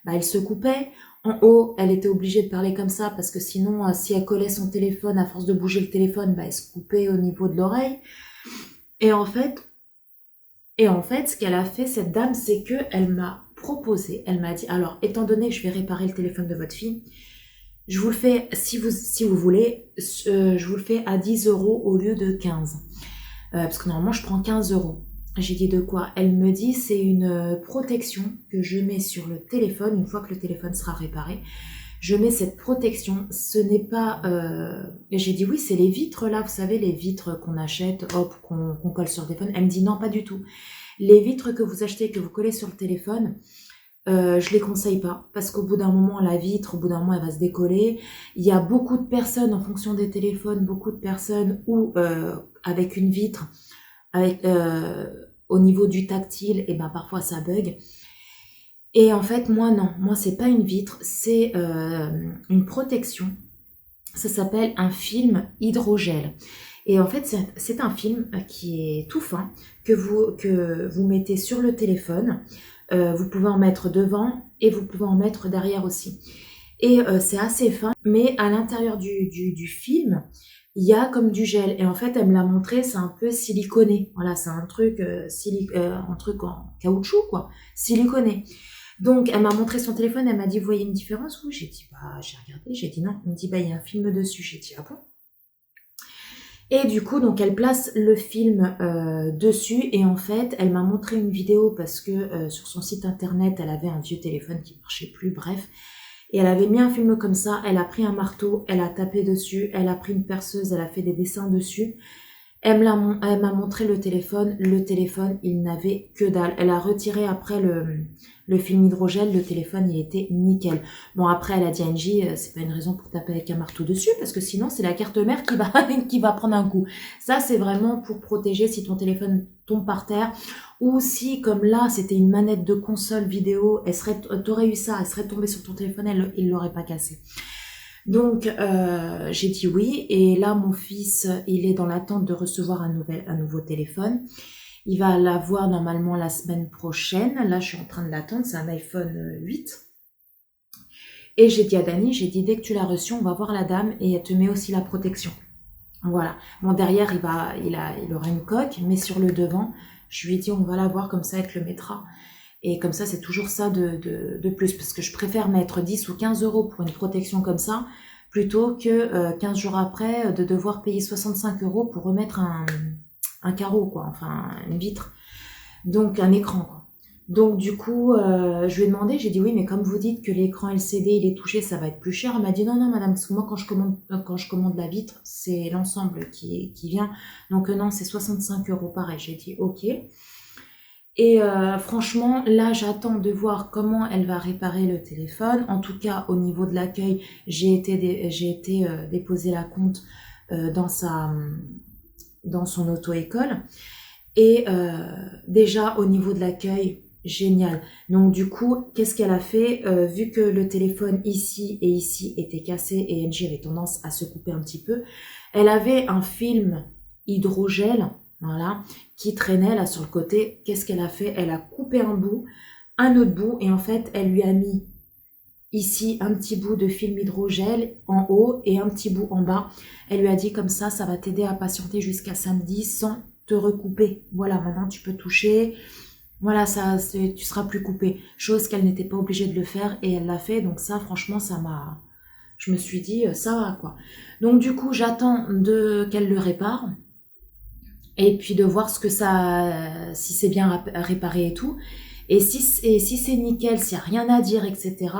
elle se coupait. En haut, elle était obligée de parler comme ça, parce que sinon, si elle collait son téléphone, à force de bouger le téléphone, elle se coupait au niveau de l'oreille. Et en fait, ce qu'elle a fait, cette dame, c'est que elle m'a proposé, elle m'a dit, alors, étant donné que je vais réparer le téléphone de votre fille, je vous le fais, si vous voulez, je vous le fais à 10 € au lieu de 15. Parce que normalement, je prends 15 €. J'ai dit de quoi? Elle me dit, c'est une protection que je mets sur le téléphone, une fois que le téléphone sera réparé. Je mets cette protection, ce n'est pas... Et j'ai dit, oui, c'est les vitres là, vous savez, les vitres qu'on achète, hop, qu'on colle sur le téléphone. Elle me dit, non, pas du tout. Les vitres que vous achetez, que vous collez sur le téléphone, je les conseille pas, parce qu'au bout d'un moment, la vitre, au bout d'un moment, elle va se décoller. Il y a beaucoup de personnes, en fonction des téléphones, beaucoup de personnes où, avec une vitre, au niveau du tactile, et parfois ça bug. Et en fait, moi non, moi c'est pas une vitre, c'est une protection. Ça s'appelle un film hydrogel. Et en fait, c'est un film qui est tout fin, que vous mettez sur le téléphone. Vous pouvez en mettre devant et vous pouvez en mettre derrière aussi. Et c'est assez fin, mais à l'intérieur du film, il y a comme du gel. Et en fait, elle me l'a montré, c'est un peu siliconé. Voilà, c'est un truc, un truc en caoutchouc, quoi, siliconé. Donc, elle m'a montré son téléphone, elle m'a dit, vous voyez une différence? Oui, j'ai dit, j'ai regardé, j'ai dit non. Elle me dit, il y a un film dessus. J'ai dit, ah bon? Et du coup, donc, elle place le film dessus. Et en fait, elle m'a montré une vidéo parce que sur son site internet, elle avait un vieux téléphone qui marchait plus, bref. Et elle avait mis un film comme ça, elle a pris un marteau, elle a tapé dessus, elle a pris une perceuse, elle a fait des dessins dessus. Elle m'a montré le téléphone, il n'avait que dalle. Elle a retiré après le film hydrogel, le téléphone, il était nickel. Bon, après, elle a dit à Angie, c'est pas une raison pour taper avec un marteau dessus, parce que sinon, c'est la carte mère qui va prendre un coup. Ça, c'est vraiment pour protéger si ton téléphone tombe par terre, ou si, comme là, c'était une manette de console vidéo, t'aurais eu ça, elle serait tombée sur ton téléphone, il l'aurait pas cassé. Donc, j'ai dit oui. Et là, mon fils, il est dans l'attente de recevoir un nouveau téléphone. Il va l'avoir normalement la semaine prochaine. Là, je suis en train de l'attendre. C'est un iPhone 8. Et j'ai dit à Dani, dès que tu l'as reçu, on va voir la dame et elle te met aussi la protection. Voilà. Bon, derrière, il aura une coque, mais sur le devant, je lui ai dit, on va la voir, comme ça, elle te le mettra. Et comme ça, c'est toujours ça de plus. Parce que je préfère mettre 10 ou 15 € pour une protection comme ça, plutôt que 15 jours après, de devoir payer 65 € pour remettre un carreau, quoi. Enfin, une vitre. Donc, un écran, quoi. Donc, du coup, je lui ai demandé, j'ai dit oui, mais comme vous dites que l'écran LCD, il est touché, ça va être plus cher. Elle m'a dit non, madame, parce que moi, quand je commande la vitre, c'est l'ensemble qui vient. Donc, non, c'est 65 € pareil. J'ai dit ok. Et franchement, là, j'attends de voir comment elle va réparer le téléphone. En tout cas, au niveau de l'accueil, j'ai été déposer la compte dans son auto-école. Et déjà, au niveau de l'accueil, génial. Donc du coup, qu'est-ce qu'elle a fait? Vu que le téléphone ici et ici était cassé et Angie avait tendance à se couper un petit peu, elle avait un film hydrogel, voilà, qui traînait là sur le côté. Qu'est-ce qu'elle a fait? Elle a coupé un bout, un autre bout, et en fait, elle lui a mis ici un petit bout de film hydrogel en haut et un petit bout en bas. Elle lui a dit comme ça va t'aider à patienter jusqu'à samedi sans te recouper. Voilà, maintenant tu peux toucher. Voilà, tu seras plus coupé. Chose qu'elle n'était pas obligée de le faire et elle l'a fait. Donc ça, franchement, je me suis dit, ça va quoi. Donc du coup, j'attends qu'elle le répare. Et puis de voir si c'est bien réparé et tout. Et si c'est nickel, s'il n'y a rien à dire, etc.,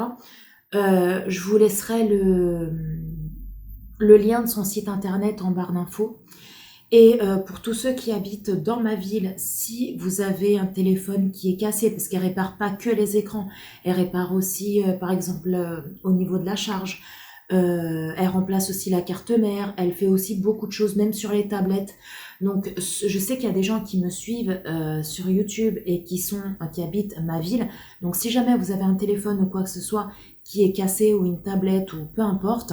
je vous laisserai le lien de son site internet en barre d'infos. Et pour tous ceux qui habitent dans ma ville, si vous avez un téléphone qui est cassé, parce qu'elle répare pas que les écrans, elle répare aussi, par exemple, au niveau de la charge, elle remplace aussi la carte mère, elle fait aussi beaucoup de choses, même sur les tablettes. Donc, je sais qu'il y a des gens qui me suivent sur YouTube et qui habitent ma ville. Donc, si jamais vous avez un téléphone ou quoi que ce soit qui est cassé ou une tablette ou peu importe,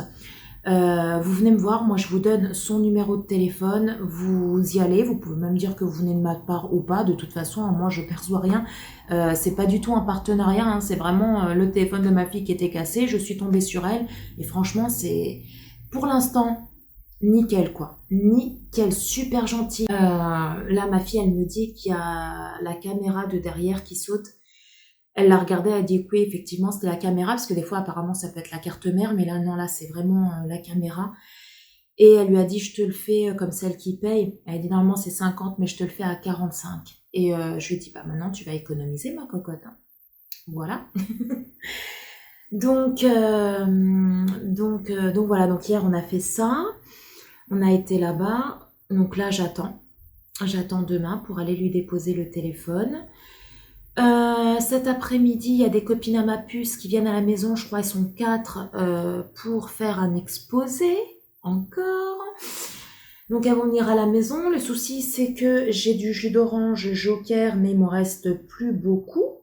vous venez me voir, moi je vous donne son numéro de téléphone, vous y allez, vous pouvez même dire que vous venez de ma part ou pas, de toute façon moi je perçois rien, c'est pas du tout un partenariat, hein, c'est vraiment le téléphone de ma fille qui était cassé, je suis tombée sur elle, et franchement c'est pour l'instant nickel quoi, nickel, super gentil. Là ma fille elle me dit qu'il y a la caméra de derrière qui saute. Elle l'a regardé, elle a dit que oui, effectivement, c'était la caméra, parce que des fois, apparemment, ça peut être la carte mère, mais là, non, là, c'est vraiment la caméra. Et elle lui a dit, je te le fais comme celle qui paye. Elle a dit, normalement, c'est 50, mais je te le fais à 45. Et je lui ai dit, bah maintenant, tu vas économiser, ma cocotte. Hein. Voilà. donc voilà, donc hier, on a fait ça. On a été là-bas. Donc là, j'attends. J'attends demain pour aller lui déposer le téléphone. Cet après-midi, il y a des copines à ma puce qui viennent à la maison, je crois elles sont 4 pour faire un exposé, encore. Donc elles vont venir à la maison. Le souci, c'est que j'ai du jus d'orange Joker, mais il m'en reste plus beaucoup.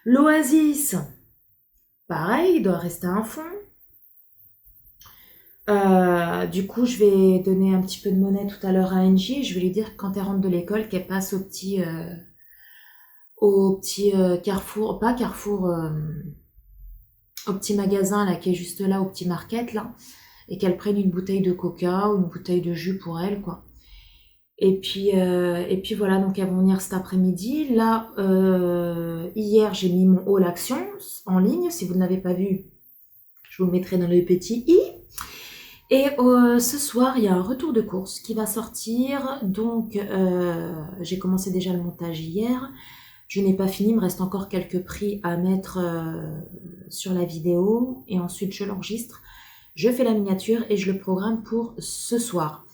L'Oasis, pareil, il doit rester un fond. Du coup, je vais donner un petit peu de monnaie tout à l'heure à Angie. Je vais lui dire que quand elle rentre de l'école, qu'elle passe au petit Carrefour, pas Carrefour, au petit magasin là qui est juste là, au petit market là, et qu'elle prenne une bouteille de coca ou une bouteille de jus pour elle quoi. Et puis voilà, donc elles vont venir cet après-midi. Là, hier j'ai mis mon haul action en ligne. Si vous ne l'avez pas vu, je vous le mettrai dans le petit i. Et ce soir, il y a un retour de course qui va sortir. Donc, j'ai commencé déjà le montage hier. Je n'ai pas fini, il me reste encore quelques prix à mettre sur la vidéo. Et ensuite, je l'enregistre. Je fais la miniature et je le programme pour ce soir.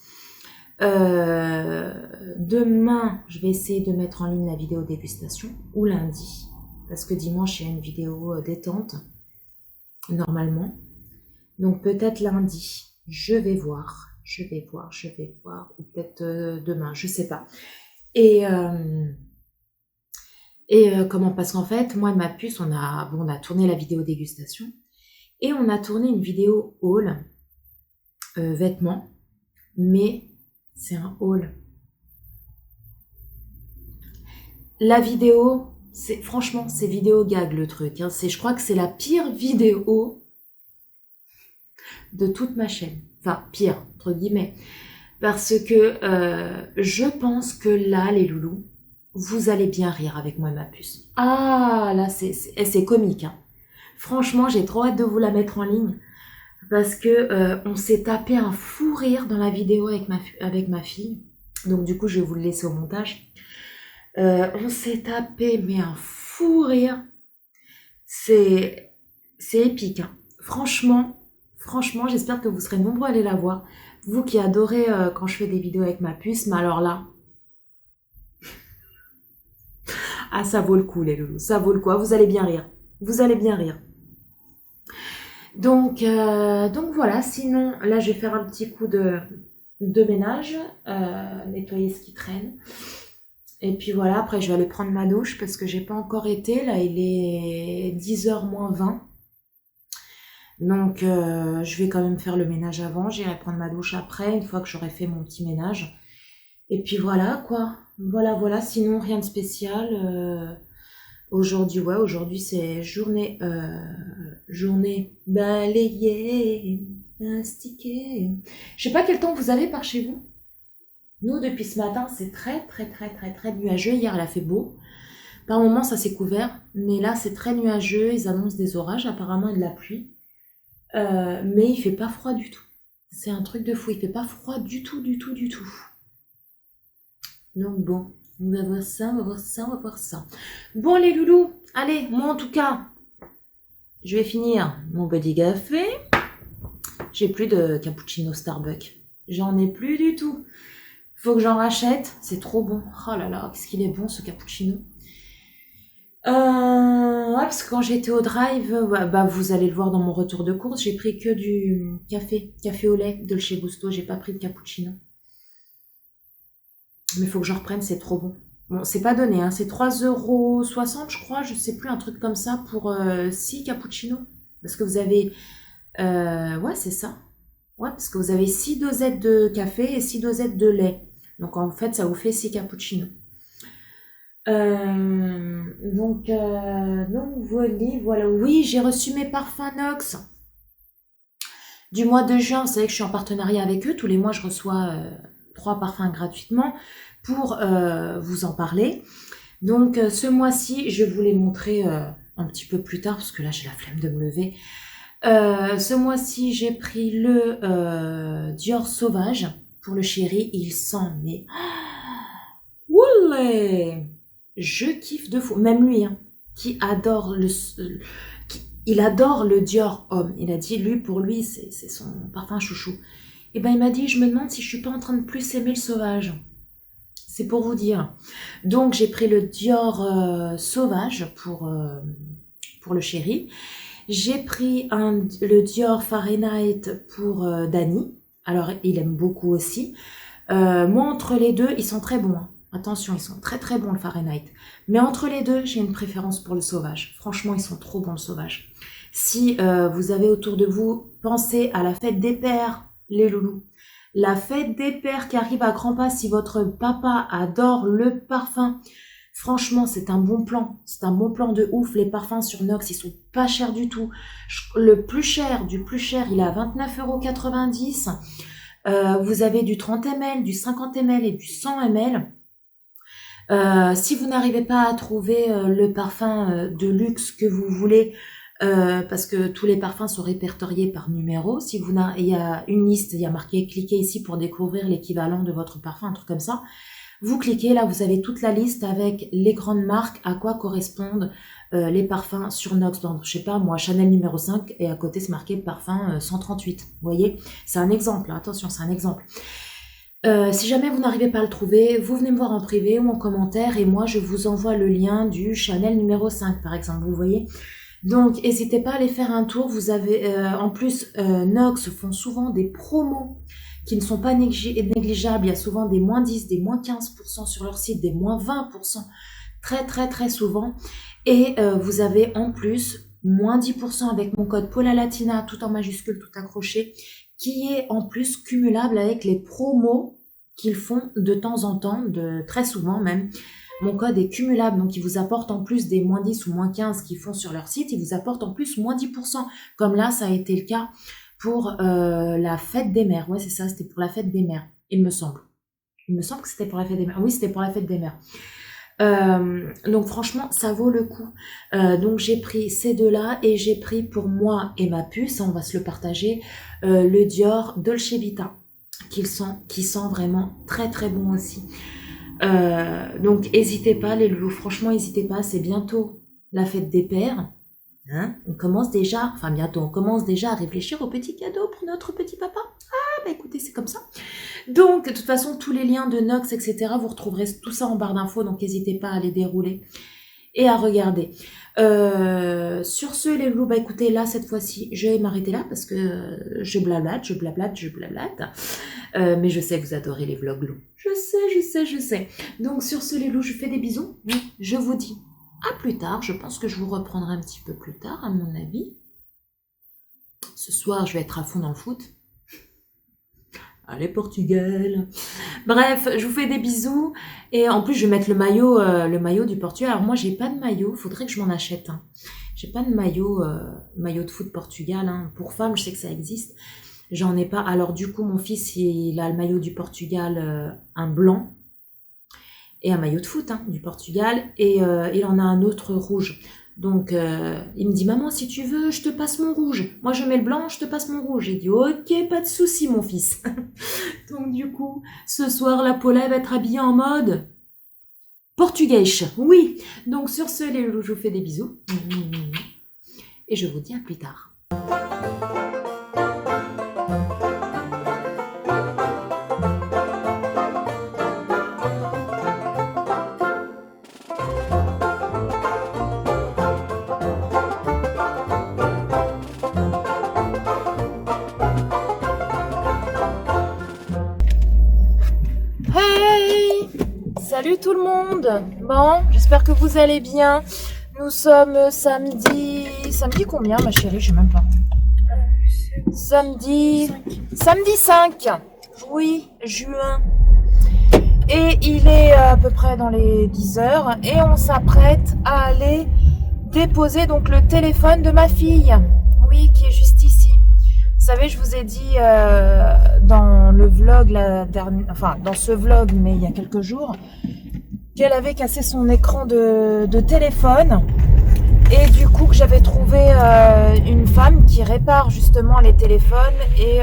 Demain, je vais essayer de mettre en ligne la vidéo dégustation. Ou lundi. Parce que dimanche, il y a une vidéo détente. Normalement. Donc, peut-être lundi. Je vais voir. Ou peut-être demain, je sais pas. Et comment, parce qu'en fait, moi et ma puce, on a tourné la vidéo dégustation et on a tourné une vidéo haul vêtements, mais c'est un haul. La vidéo, franchement, c'est vidéo gag le truc. Hein. Je crois que c'est la pire vidéo de toute ma chaîne. Enfin, pire, entre guillemets. Parce que je pense que là, les loulous, vous allez bien rire avec moi et ma puce. Ah, là, c'est comique. Hein. Franchement, j'ai trop hâte de vous la mettre en ligne. Parce que on s'est tapé un fou rire dans la vidéo avec ma fille. Donc du coup, je vais vous le laisser au montage. On s'est tapé, mais un fou rire. C'est épique. Hein. Franchement, j'espère que vous serez nombreux à aller la voir. Vous qui adorez quand je fais des vidéos avec ma puce, mais alors là... Ah, ça vaut le coup, les loulous. Ça vaut le coup. Vous allez bien rire. Donc voilà. Sinon, là, je vais faire un petit coup de ménage. Nettoyer ce qui traîne. Et puis voilà, après je vais aller prendre ma douche parce que j'ai pas encore été. Là, il est 10h moins 20. Donc je vais quand même faire le ménage avant. J'irai prendre ma douche après, une fois que j'aurai fait mon petit ménage. Et puis voilà quoi. Voilà. Sinon, rien de spécial. Aujourd'hui, ouais, aujourd'hui c'est journée balayée, plastiquée. Je sais pas quel temps vous avez par chez vous. Nous, depuis ce matin, c'est très nuageux. Hier, il a fait beau. Par moments, ça s'est couvert. Mais là, c'est très nuageux. Ils annoncent des orages, apparemment, et de la pluie. Mais il fait pas froid du tout. C'est un truc de fou. Il fait pas froid du tout. Donc bon, on va voir ça. Bon, les loulous, allez, moi en tout cas, je vais finir mon body café. J'ai plus de cappuccino Starbucks. J'en ai plus du tout. Faut que j'en rachète. C'est trop bon. Oh là là, qu'est-ce qu'il est bon ce cappuccino. Ouais, parce que quand j'étais au drive, bah, vous allez le voir dans mon retour de course, j'ai pris que du café au lait de chez Gusto. J'ai pas pris de cappuccino. Mais il faut que je reprenne, c'est trop bon. Bon, c'est pas donné, hein, c'est 3,60 € je crois, je sais plus, un truc comme ça pour 6 cappuccinos. Parce que vous avez... ouais, c'est ça. Ouais, parce que vous avez 6 dosettes de café et 6 dosettes de lait. Donc en fait, ça vous fait 6 cappuccinos. Donc voilà. Oui, j'ai reçu mes parfums Nox du mois de juin. Vous savez que je suis en partenariat avec eux. Tous les mois, je reçois 3 parfums gratuitement pour vous en parler. Donc ce mois-ci, je vais vous les montrer un petit peu plus tard parce que là, j'ai la flemme de me lever. Ce mois-ci, j'ai pris le Dior Sauvage pour le chéri. Il sent, mais... Oulé, je kiffe de fou. Même lui, hein, qui adore il adore le Dior homme. Il a dit, lui, pour lui, c'est son parfum chouchou. Et ben, il m'a dit, je me demande si je suis pas en train de plus aimer le Sauvage. C'est pour vous dire. Donc, j'ai pris le Dior Sauvage pour le chéri. J'ai pris le Dior Fahrenheit pour Dany. Alors, il aime beaucoup aussi. Moi, entre les deux, ils sont très bons. Hein. Attention, ils sont très bons le Fahrenheit. Mais entre les deux, j'ai une préférence pour le Sauvage. Franchement, ils sont trop bons le Sauvage. Si vous avez autour de vous, pensez à la fête des pères, les loulous. La fête des pères qui arrive à grands pas. Si votre papa adore le parfum, franchement, c'est un bon plan. C'est un bon plan de ouf. Les parfums sur Nox, ils sont pas chers du tout. Le plus cher, du plus cher, il est à 29,90 €. Vous avez du 30 ml, du 50 ml et du 100 ml. Si vous n'arrivez pas à trouver le parfum de luxe que vous voulez, parce que tous les parfums sont répertoriés par numéro, il y a une liste, il y a marqué « Cliquez ici pour découvrir l'équivalent de votre parfum », un truc comme ça. Vous cliquez, là vous avez toute la liste avec les grandes marques, à quoi correspondent les parfums sur Nox. Donc, je sais pas, moi, Chanel numéro 5, et à côté c'est marqué parfum 138. Vous voyez, c'est un exemple, hein, attention, c'est un exemple. Si jamais vous n'arrivez pas à le trouver, vous venez me voir en privé ou en commentaire et moi je vous envoie le lien du Chanel numéro 5 par exemple, vous voyez. Donc n'hésitez pas à aller faire un tour. Vous avez en plus Nox font souvent des promos qui ne sont pas négligeables. Il y a souvent des moins 10, des moins 15% sur leur site, des moins 20%, très souvent. Et vous avez en plus moins 10% avec mon code PAULALATINA, tout en majuscule, tout accroché, qui est en plus cumulable avec les promos qu'ils font de temps en temps, très souvent même. Mon code est cumulable, donc il vous apporte en plus des moins 10 ou moins 15 qu'ils font sur leur site, il vous apporte en plus moins 10%. Comme là, ça a été le cas pour la fête des mères. Ouais, c'est ça, c'était pour la fête des mères, il me semble. Il me semble que c'était pour la fête des mères. Oui, c'était pour la fête des mères. Donc franchement, ça vaut le coup. Donc j'ai pris ces deux-là et j'ai pris pour moi et ma puce, on va se le partager, le Dior Dolce Vita, qui sent vraiment très bon aussi. Donc n'hésitez pas les loulous, franchement n'hésitez pas, c'est bientôt la fête des pères. Hein, on commence déjà à réfléchir aux petits cadeaux pour notre petit papa. Ah bah écoutez, c'est comme ça. Donc de toute façon tous les liens de Nox etc, vous retrouverez tout ça en barre d'infos, donc n'hésitez pas à les dérouler. et à regarder. Sur ce, les loups, bah écoutez, là, cette fois-ci, je vais m'arrêter là parce que je blablate. Mais je sais que vous adorez les vlogs loups. Je sais. Donc sur ce, les loups, je fais des bisous. Je vous dis à plus tard. Je pense que je vous reprendrai un petit peu plus tard, à mon avis. Ce soir, je vais être à fond dans le foot. Allez, Portugal. Bref, je vous fais des bisous. Et en plus, je vais mettre le maillot du Portugal. Alors moi, j'ai pas de maillot. Faudrait que je m'en achète un. J'ai pas de maillot de foot Portugal. Hein. Pour femmes, je sais que ça existe. J'en ai pas. Alors du coup, mon fils, il a le maillot du Portugal, un blanc. Et un maillot de foot du Portugal. Et il en a un autre rouge. Donc, il me dit, maman, si tu veux, je te passe mon rouge. Moi, je mets le blanc, je te passe mon rouge. J'ai dit, ok, pas de souci, mon fils. Donc, du coup, ce soir, la Paula va être habillée en mode portugais. Oui. Donc, sur ce, les loups, je vous fais des bisous. Et je vous dis à plus tard. Salut tout le monde. Bon, j'espère que vous allez bien. Nous sommes samedi combien ma chérie? Je sais même pas. Samedi 5. Oui, juin. Et il est à peu près dans les 10 heures et on s'apprête à aller déposer donc le téléphone de ma fille. Oui, qui est juste ici. Vous savez, je vous ai dit dans le vlog, dans ce vlog, mais il y a quelques jours, qu'elle avait cassé son écran de téléphone et du coup que j'avais trouvé une femme qui répare justement les téléphones et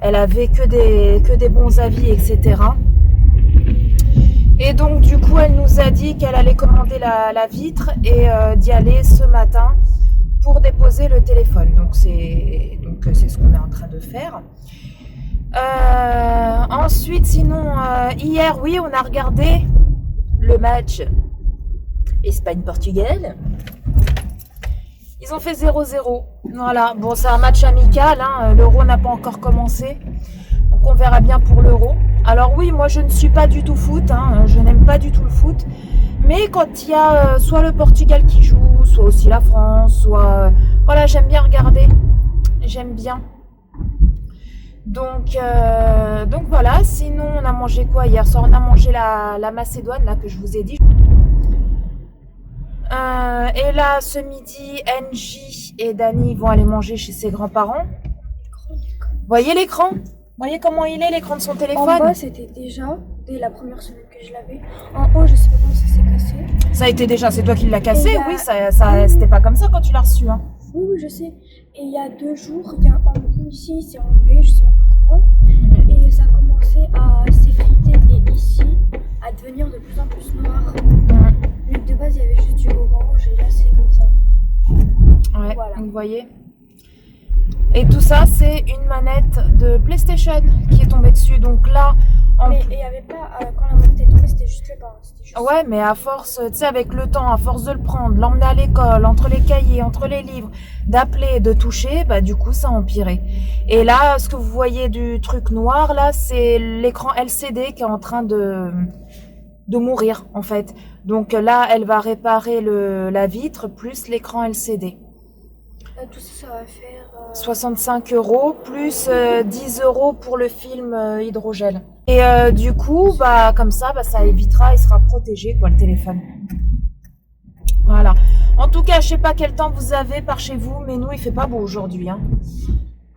elle avait que des bons avis, etc. Et donc du coup, elle nous a dit qu'elle allait commander la vitre et d'y aller ce matin pour déposer le téléphone. Donc c'est ce qu'on est en train de faire. Ensuite, sinon, hier, oui, on a regardé le match Espagne-Portugal. Ils ont fait 0-0. Voilà, bon, c'est un match amical, hein. L'Euro n'a pas encore commencé. Donc on verra bien pour l'Euro. Alors oui, moi je ne suis pas du tout foot, hein. Je n'aime pas du tout le foot. Mais quand il y a soit le Portugal qui joue, soit aussi la France, soit... voilà, j'aime bien regarder. J'aime bien. Donc voilà, sinon on a mangé quoi hier soir? On a mangé la Macédoine, là, que je vous ai dit. Et là, ce midi, NJ et Dani vont aller manger chez ses grands-parents. Voyez l'écran? Voyez comment il est, l'écran de son téléphone? En bas, c'était déjà, dès la première semaine que je l'avais. En haut, je sais pas comment ça s'est cassé. Ça a été déjà, c'est toi qui l'as cassé? Oui, c'était pas comme ça quand tu l'as reçu. Hein. Oui, je sais. Et il y a 2 jours, il y a un bout ici, c'est enlevé, je sais même pas comment. Et ça a commencé à s'effriter et ici, à devenir de plus en plus noir. Mais de base, il y avait juste du orange et là, c'est comme ça. Ouais, voilà. Vous voyez. Et tout ça, c'est une manette de PlayStation qui est tombée dessus. Donc là, mais il n'y avait pas, quand la manette est tombée, c'était juste le bas. Ouais, mais à force, tu sais, avec le temps, à force de le prendre, l'emmener à l'école, entre les cahiers, entre les livres, d'appeler, de toucher, bah du coup, ça a empiré. Et là, ce que vous voyez du truc noir, là, c'est l'écran LCD qui est en train de mourir, en fait. Donc là, elle va réparer la vitre plus l'écran LCD. Tout ça, ça va faire... 65 € plus 10 € pour le film hydrogel. Et du coup, bah comme ça, bah, ça évitera, il sera protégé, quoi, le téléphone. Voilà. En tout cas, je sais pas quel temps vous avez par chez vous, mais nous, il fait pas beau aujourd'hui. Hein.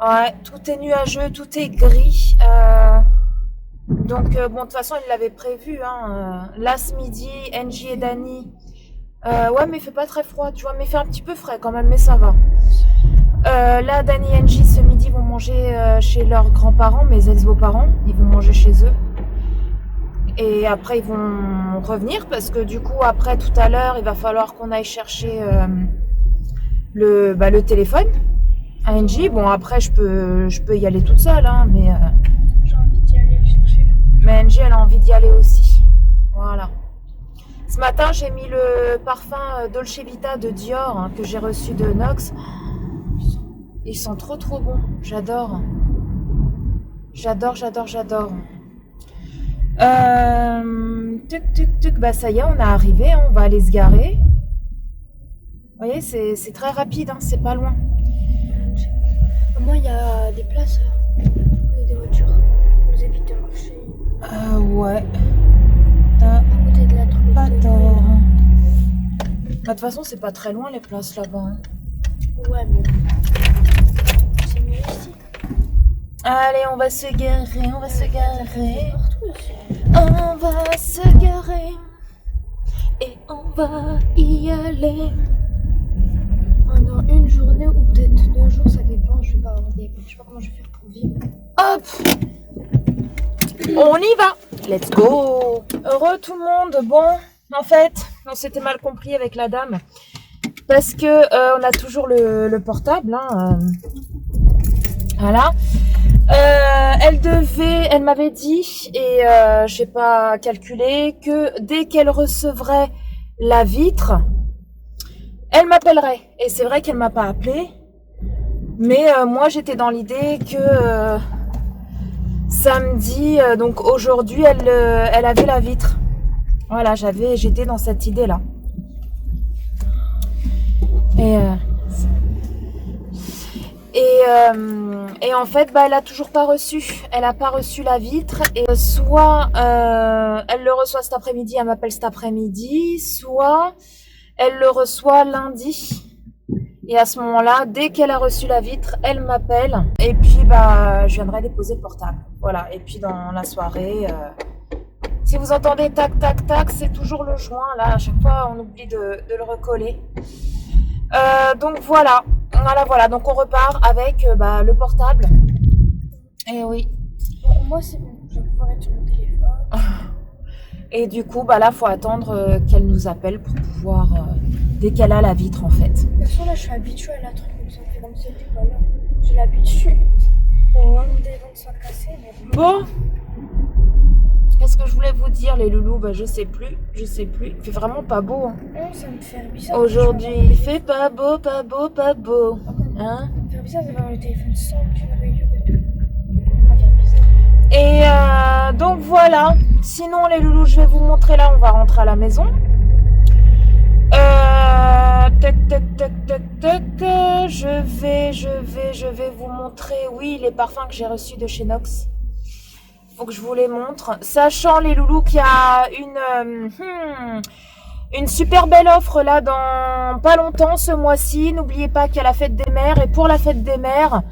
Ouais, tout est nuageux, tout est gris. Donc, bon, de toute façon, il l'avait prévu. Hein. Là, ce midi, NJ et Dani... ouais, mais il fait pas très froid, tu vois, mais il fait un petit peu frais quand même, mais ça va. Là, Dani et NJ, ce midi, vont manger chez leurs grands-parents, mes ex-beaux-parents. Ils vont manger chez eux. Et après, ils vont revenir parce que du coup, après, tout à l'heure, il va falloir qu'on aille chercher le téléphone à NJ. Bon, après, je peux y aller toute seule, hein, mais... J'ai envie d'y aller chercher. Mais NJ, elle a envie d'y aller aussi. Voilà. Ce matin, j'ai mis le parfum Dolce Vita de Dior hein, que j'ai reçu de Nox. Ils sont trop bons. J'adore. J'adore. Tuc. Bah ça y est, on est arrivé. Hein, on va aller se garer. Vous voyez, c'est très rapide. Hein, c'est pas loin. Au moins, il y a des places là. Il y a des voitures. Vous évitez de marcher. Ouais. T'as À côté de la truc. pas tort. De toute façon, c'est pas très loin les places là-bas. Hein. Ouais, mais c'est mieux ici. Allez, on va se garer. Partout ici. On va se garer. Et on va y aller. Pendant une journée ou peut-être 2 jours, ça dépend. Je sais pas comment je vais faire pour vivre. Hop! On y va! Let's go! Heureux tout le monde. Bon, en fait, on s'était mal compris avec la dame. Parce que on a toujours le portable. Hein, voilà. Elle m'avait dit, et j'ai pas calculé, que dès qu'elle recevrait la vitre, elle m'appellerait. Et c'est vrai qu'elle m'a pas appelé. Mais moi, j'étais dans l'idée que samedi, donc aujourd'hui, elle avait la vitre. Voilà, j'étais dans cette idée-là. Et en fait, bah, elle a toujours pas reçu. Elle a pas reçu la vitre. Et soit elle le reçoit cet après-midi, elle m'appelle cet après-midi, soit elle le reçoit lundi. Et à ce moment-là, dès qu'elle a reçu la vitre, elle m'appelle. Et puis, bah, je viendrai déposer le portable. Voilà. Et puis, dans la soirée, si vous entendez tac, tac, tac, c'est toujours le joint. Là, à chaque fois, on oublie de le recoller. Donc, voilà. Voilà. Donc, on repart avec bah, le portable. Et oui. Bon, moi, c'est bon. Je vais pouvoir être sur mon téléphone. Et du coup, bah là, faut attendre qu'elle nous appelle pour pouvoir... dès qu'elle a la vitre, en fait. De toute façon, là, je suis habituée à la truc comme ça. Comme ça, t'es pas là. J'ai l'habitude. Des ventes sont cassées, mais Bon. Qu'est-ce que je voulais vous dire, les loulous? Bah, je sais plus. Il fait vraiment pas beau. Hein. non, ça me fait bizarre. Aujourd'hui, il fait pas beau. Hein? Ça me fait bizarre d'avoir le téléphone sans aucune rayure et tout. Ça me fait bizarre. Et donc, voilà. Sinon, les loulous, je vais vous montrer là. On va rentrer à la maison. Tac. Je vais vous montrer, oui, les parfums que j'ai reçus de chez Nox. Faut que je vous les montre. Sachant, les loulous, qu'il y a une super belle offre là dans pas longtemps ce mois-ci. N'oubliez pas qu'il y a la fête des mères. Et pour la fête des mères,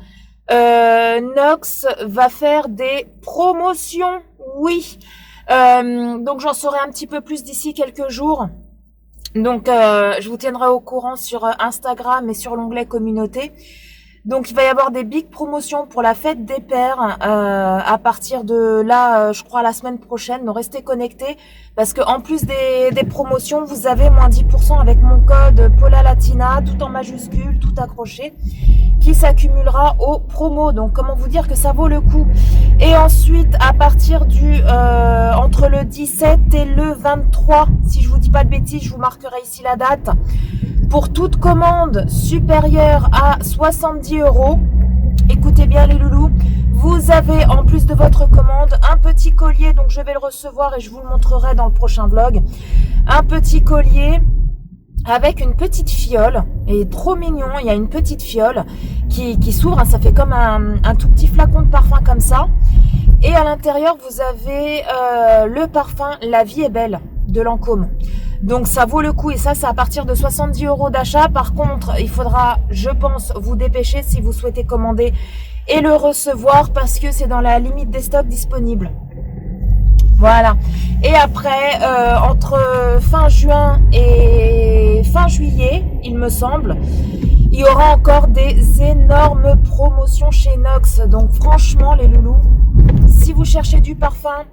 Nox va faire des promotions. Oui. Donc, j'en saurai un petit peu plus d'ici quelques jours. Donc, je vous tiendrai au courant sur Instagram et sur l'onglet communauté. Donc, il va y avoir des big promotions pour la fête des pères à partir de là, je crois, la semaine prochaine. Donc, restez connectés parce que en plus des promotions, vous avez moins 10% avec mon code Paula Latina, tout en majuscule, tout accroché, qui s'accumulera aux promos. Donc, comment vous dire que ça vaut le coup. Et ensuite, à partir du entre le 17 et le 23, si je vous dis pas de bêtises, je vous marquerai ici la date. Pour toute commande supérieure à 70 €, écoutez bien les loulous, vous avez en plus de votre commande un petit collier, donc je vais le recevoir et je vous le montrerai dans le prochain vlog. Un petit collier avec une petite fiole, et trop mignon, il y a une petite fiole qui s'ouvre, hein, ça fait comme un tout petit flacon de parfum comme ça. Et à l'intérieur, vous avez le parfum La Vie est Belle de Lancôme. Donc ça vaut le coup et ça c'est à partir de 70 € d'achat. Par contre, il faudra, je pense, vous dépêcher si vous souhaitez commander et le recevoir parce que c'est dans la limite des stocks disponibles. Voilà. Et après, entre fin juin et fin juillet, il me semble, il y aura encore des énormes promotions chez Nox. Donc franchement les loulous, si vous cherchez du parfum,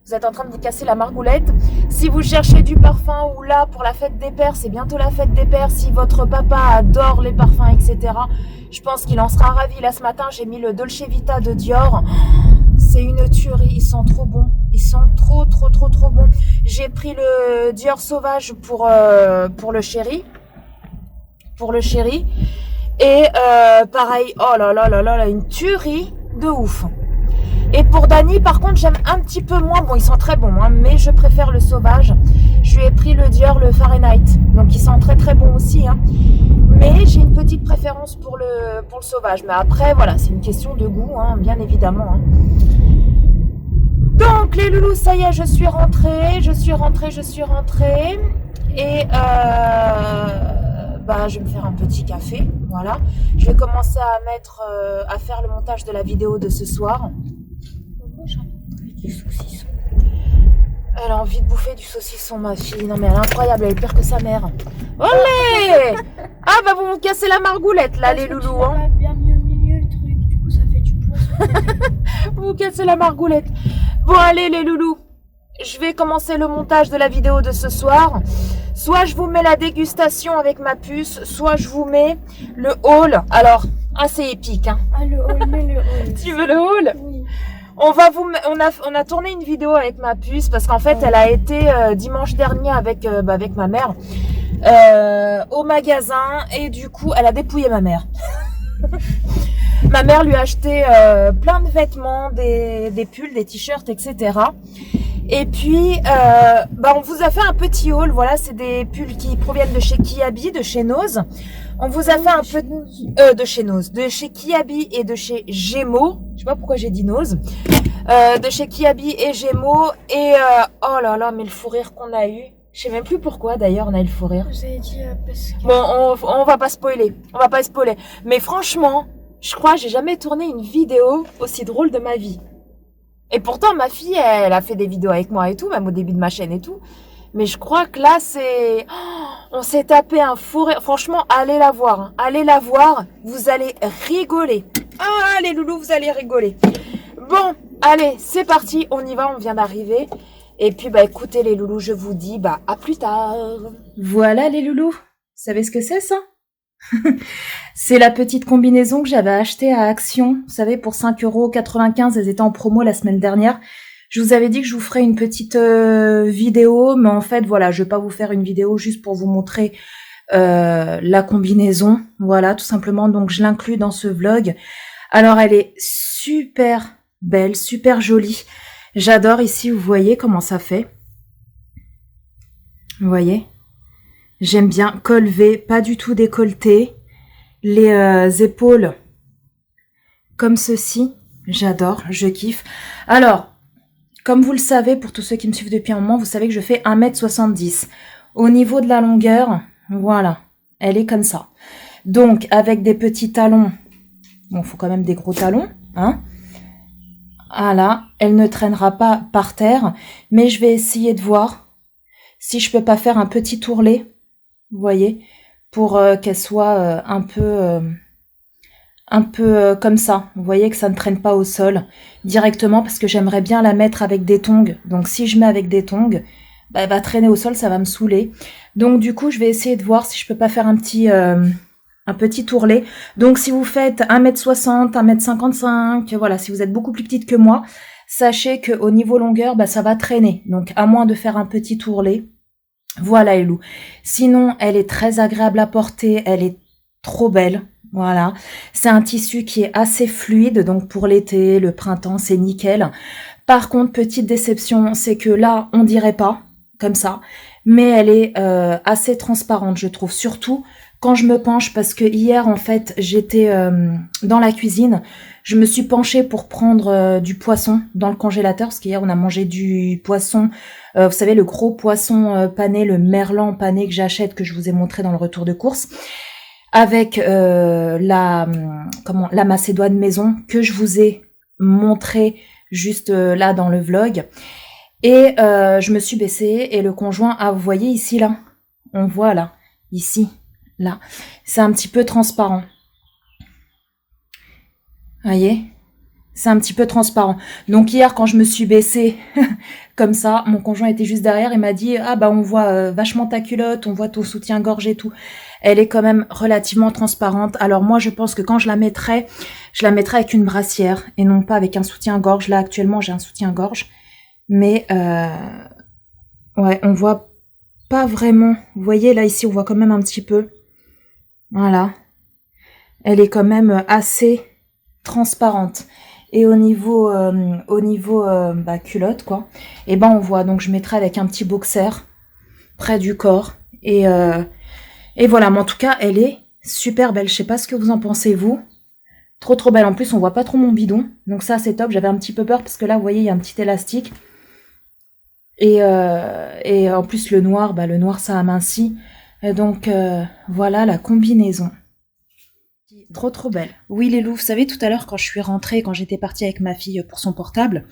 vous êtes en train de vous casser la margoulette. Si vous cherchez du parfum ou là pour la fête des pères, c'est bientôt la fête des pères. Si votre papa adore les parfums, etc., je pense qu'il en sera ravi. Là ce matin, j'ai mis le Dolce Vita de Dior. c'est une tuerie, ils sont trop bons. Ils sont trop bons. J'ai pris le Dior Sauvage pour le chéri. Pour le chéri. Et pareil, oh là là là là là, une tuerie de ouf. Et pour Dani, par contre, j'aime un petit peu moins. Bon, ils sont très bons, hein, mais je préfère le Sauvage. Je lui ai pris le Dior, le Fahrenheit. Donc, ils sont très bons aussi. Hein. Mais j'ai une petite préférence pour le Sauvage. Mais après, voilà, c'est une question de goût, hein, bien évidemment. Hein. Donc, les loulous, ça y est, je suis rentrée. Et je vais me faire un petit café. Voilà. Je vais commencer à faire le montage de la vidéo de ce soir. Du saucisson. Elle a envie de bouffer du saucisson, ma fille. Non, mais elle est incroyable, elle est pire que sa mère. Olé! Ah, bah, vous me cassez la margoulette, là, les loulous. Hein. Bien mis au milieu, le truc. Du coup, ça fait du poisson. Vous me cassez la margoulette. Bon, allez, les loulous. Je vais commencer le montage de la vidéo de ce soir. Soit je vous mets la dégustation avec ma puce, soit je vous mets le haul. Alors, assez épique, hein. Ah, le haul, mais le haul. Tu veux le haul? Oui. On a tourné une vidéo avec ma puce parce qu'en fait, elle a été dimanche dernier avec ma mère au magasin et du coup, elle a dépouillé ma mère. Ma mère lui a acheté plein de vêtements, des pulls, des t-shirts, etc. Et puis, on vous a fait un petit haul. Voilà, c'est des pulls qui proviennent de chez Kiabi, de chez Nose. On vous a fait un peu de chez Nose, de chez Kiabi et de chez Gémeaux. Je sais pas pourquoi j'ai dit Nose. De chez Kiabi et Gémeaux. Et oh là là, mais le fou rire qu'on a eu. Je sais même plus pourquoi d'ailleurs on a eu le fou rire. Vous avez dit parce que... Bon, on va pas spoiler. Mais franchement, je crois que j'ai jamais tourné une vidéo aussi drôle de ma vie. Et pourtant, ma fille, elle a fait des vidéos avec moi et tout, même au début de ma chaîne et tout. Mais je crois que là, c'est... on s'est tapé un fou rire. Franchement, allez la voir. Hein. Allez la voir. Vous allez rigoler. Ah, les loulous, vous allez rigoler. Bon, allez, c'est parti. On y va, on vient d'arriver. Et puis, écoutez, les loulous, je vous dis, à plus tard. Voilà, les loulous. Vous savez ce que c'est, ça? C'est la petite combinaison que j'avais achetée à Action. Vous savez, pour 5,95 €. Elles étaient en promo la semaine dernière. Je vous avais dit que je vous ferais une petite vidéo, mais en fait, voilà, je vais pas vous faire une vidéo juste pour vous montrer la combinaison. Voilà, tout simplement. Donc, je l'inclus dans ce vlog. Alors, elle est super belle, super jolie. J'adore ici, vous voyez comment ça fait. Vous voyez? J'aime bien col V, pas du tout décolleté. Les épaules comme ceci. J'adore, je kiffe. Alors, comme vous le savez, pour tous ceux qui me suivent depuis un moment, vous savez que je fais 1,70 m. Au niveau de la longueur, voilà, elle est comme ça. Donc, avec des petits talons, bon, il faut quand même des gros talons, hein. Voilà, elle ne traînera pas par terre, mais je vais essayer de voir si je peux pas faire un petit tourlet, vous voyez, pour qu'elle soit un peu comme ça. Vous voyez que ça ne traîne pas au sol directement parce que j'aimerais bien la mettre avec des tongs. Donc si je mets avec des tongs, elle va traîner au sol, ça va me saouler. Donc du coup, je vais essayer de voir si je peux pas faire un petit tourlet. Donc si vous faites 1,60 m, 1,55 m, voilà, si vous êtes beaucoup plus petite que moi, sachez que au niveau longueur, ça va traîner. Donc à moins de faire un petit tourlet. Voilà, les loups. Sinon, elle est très agréable à porter, elle est trop belle. Voilà, c'est un tissu qui est assez fluide, donc pour l'été, le printemps, c'est nickel. Par contre, petite déception, c'est que là, on dirait pas, comme ça, mais elle est assez transparente, je trouve, surtout quand je me penche, parce que hier, en fait, j'étais dans la cuisine, je me suis penchée pour prendre du poisson dans le congélateur, parce qu'hier, on a mangé du poisson, vous savez, le gros poisson pané, le merlan pané que j'achète, que je vous ai montré dans le retour de course, avec la macédoine maison que je vous ai montré juste là dans le vlog. Et je me suis baissée et le conjoint, vous voyez ici là, on voit là, ici, là, c'est un petit peu transparent. Vous voyez, C'est un petit peu transparent. Donc hier, quand je me suis baissée comme ça, mon conjoint était juste derrière et m'a dit « Ah bah on voit vachement ta culotte, on voit ton soutien-gorge et tout. » Elle est quand même relativement transparente. Alors moi, je pense que quand je la mettrai avec une brassière et non pas avec un soutien-gorge. Là, actuellement, j'ai un soutien-gorge. Mais ouais, on voit pas vraiment. Vous voyez, là, ici, on voit quand même un petit peu. Voilà. Elle est quand même assez transparente. Et au niveau culotte, quoi, et ben on voit. Donc je mettrai avec un petit boxer près du corps. Et voilà, mais en tout cas, elle est super belle. Je sais pas ce que vous en pensez, vous. Trop belle. En plus, on voit pas trop mon bidon. Donc ça, c'est top. J'avais un petit peu peur parce que là, vous voyez, il y a un petit élastique. Et en plus, le noir, ça amincit. Et donc, voilà la combinaison. Trop belle. Oui, les loups, vous savez, tout à l'heure, quand je suis rentrée, quand j'étais partie avec ma fille pour son portable,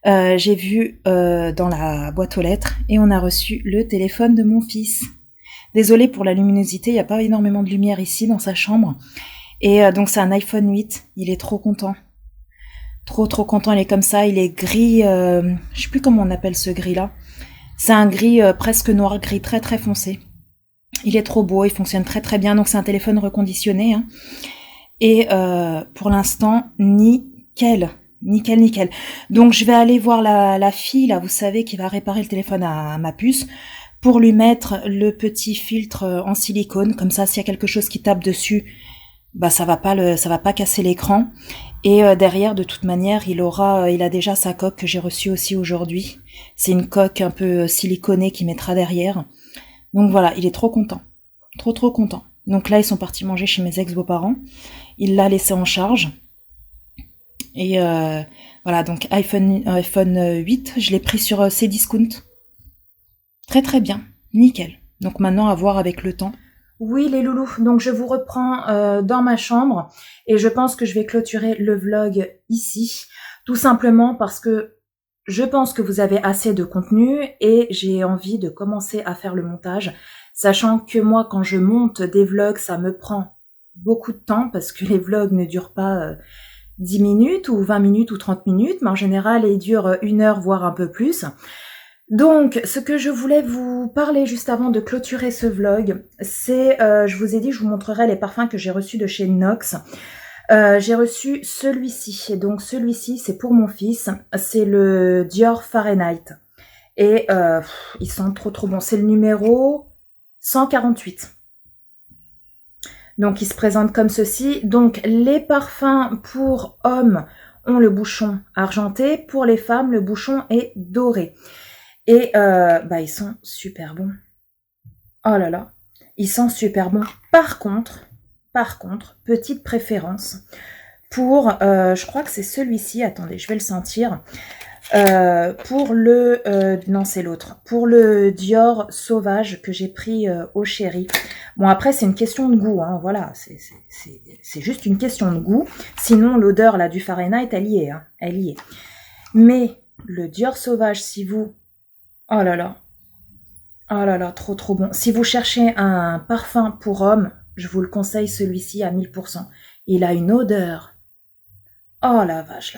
j'ai vu dans la boîte aux lettres et on a reçu le téléphone de mon fils. Désolée pour la luminosité, il n'y a pas énormément de lumière ici dans sa chambre. Et donc c'est un iPhone 8, il est trop content. Trop content, il est comme ça, il est gris, je sais plus comment on appelle ce gris là. C'est un gris presque noir, gris très foncé. Il est trop beau, il fonctionne très bien, donc c'est un téléphone reconditionné. Hein. Et pour l'instant, nickel. Donc je vais aller voir la fille, là, vous savez, qui va réparer le téléphone à ma puce, pour lui mettre le petit filtre en silicone, comme ça, s'il y a quelque chose qui tape dessus, bah ça va pas casser l'écran. Et derrière, de toute manière, il a déjà sa coque que j'ai reçue aussi aujourd'hui. C'est une coque un peu siliconée qu'il mettra derrière. Donc voilà, il est trop content. Trop content. Donc là, ils sont partis manger chez mes ex-beaux-parents. Il l'a laissé en charge. Et voilà, donc iPhone 8, je l'ai pris sur Cdiscount. Très bien, nickel. Donc maintenant, à voir avec le temps. Oui, les loulous, donc je vous reprends dans ma chambre. Et je pense que je vais clôturer le vlog ici. Tout simplement parce que je pense que vous avez assez de contenu et j'ai envie de commencer à faire le montage. Sachant que moi, quand je monte des vlogs, ça me prend beaucoup de temps parce que les vlogs ne durent pas 10 minutes ou 20 minutes ou 30 minutes, mais en général, ils durent 1 heure, voire un peu plus. Donc, ce que je voulais vous parler juste avant de clôturer ce vlog, c'est, je vous ai dit, je vous montrerai les parfums que j'ai reçus de chez Nox. J'ai reçu celui-ci, et donc celui-ci, c'est pour mon fils, c'est le Dior Fahrenheit. Et ils sont trop bons, c'est le numéro 148. Donc, il se présente comme ceci. Donc, les parfums pour hommes ont le bouchon argenté. Pour les femmes, le bouchon est doré. Et ils sont super bons. Oh là là, ils sont super bons. Par contre, petite préférence pour, je crois que c'est celui-ci. Attendez, je vais le sentir. Pour le, non c'est l'autre, pour le Dior Sauvage que j'ai pris au Chéri. Bon après c'est une question de goût, hein, voilà, c'est juste une question de goût. Sinon l'odeur là du Fahrenheit elle y est, hein, elle y est. Mais le Dior Sauvage, si vous, oh là là, trop bon. Si vous cherchez un parfum pour homme, je vous le conseille celui-ci à 1000%. Il a une odeur. Oh la vache.